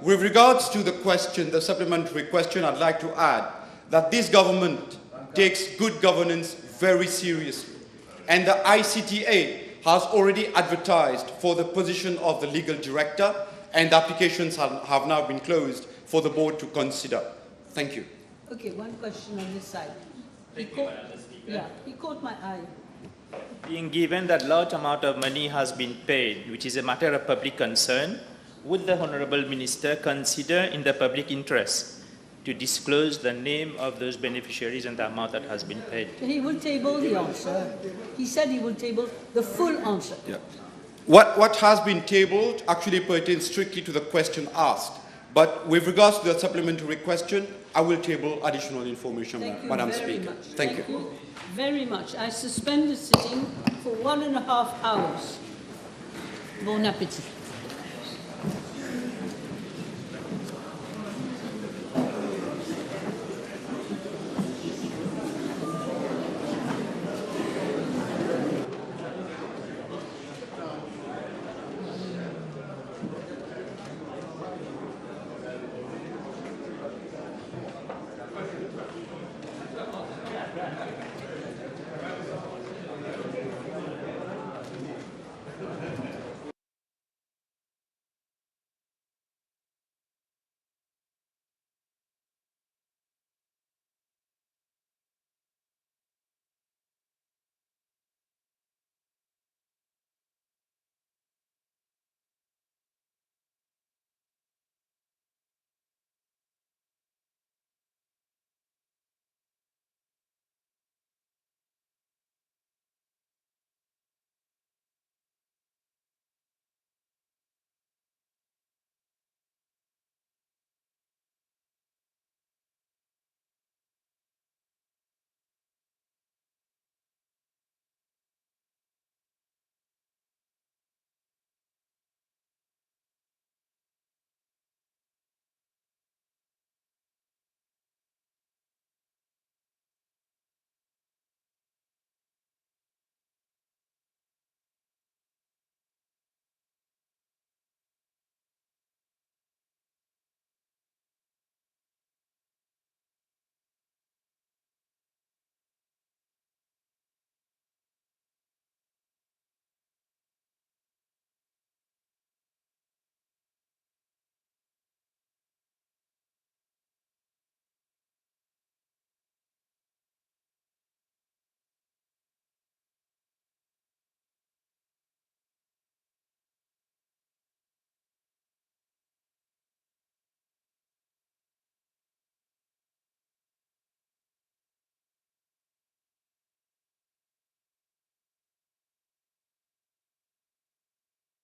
With regards to the question, the supplementary question, I'd like to add that this government takes good governance very seriously. And the ICTA has already advertised for the position of the legal director, and applications have now been closed for the board to consider. Thank you. Okay, one question on this side. He caught my eye. Being given that large amount of money has been paid, which is a matter of public concern, would the Honourable Minister consider in the public interest to disclose the name of those beneficiaries and the amount that has been paid? He will table the answer. He said he will table the full answer. Yeah. What has been tabled actually pertains strictly to the question asked. But with regards to the supplementary question, I will table additional information, Madam Speaker. Thank you very much. I suspend the sitting for 1.5 hours. Bon appétit.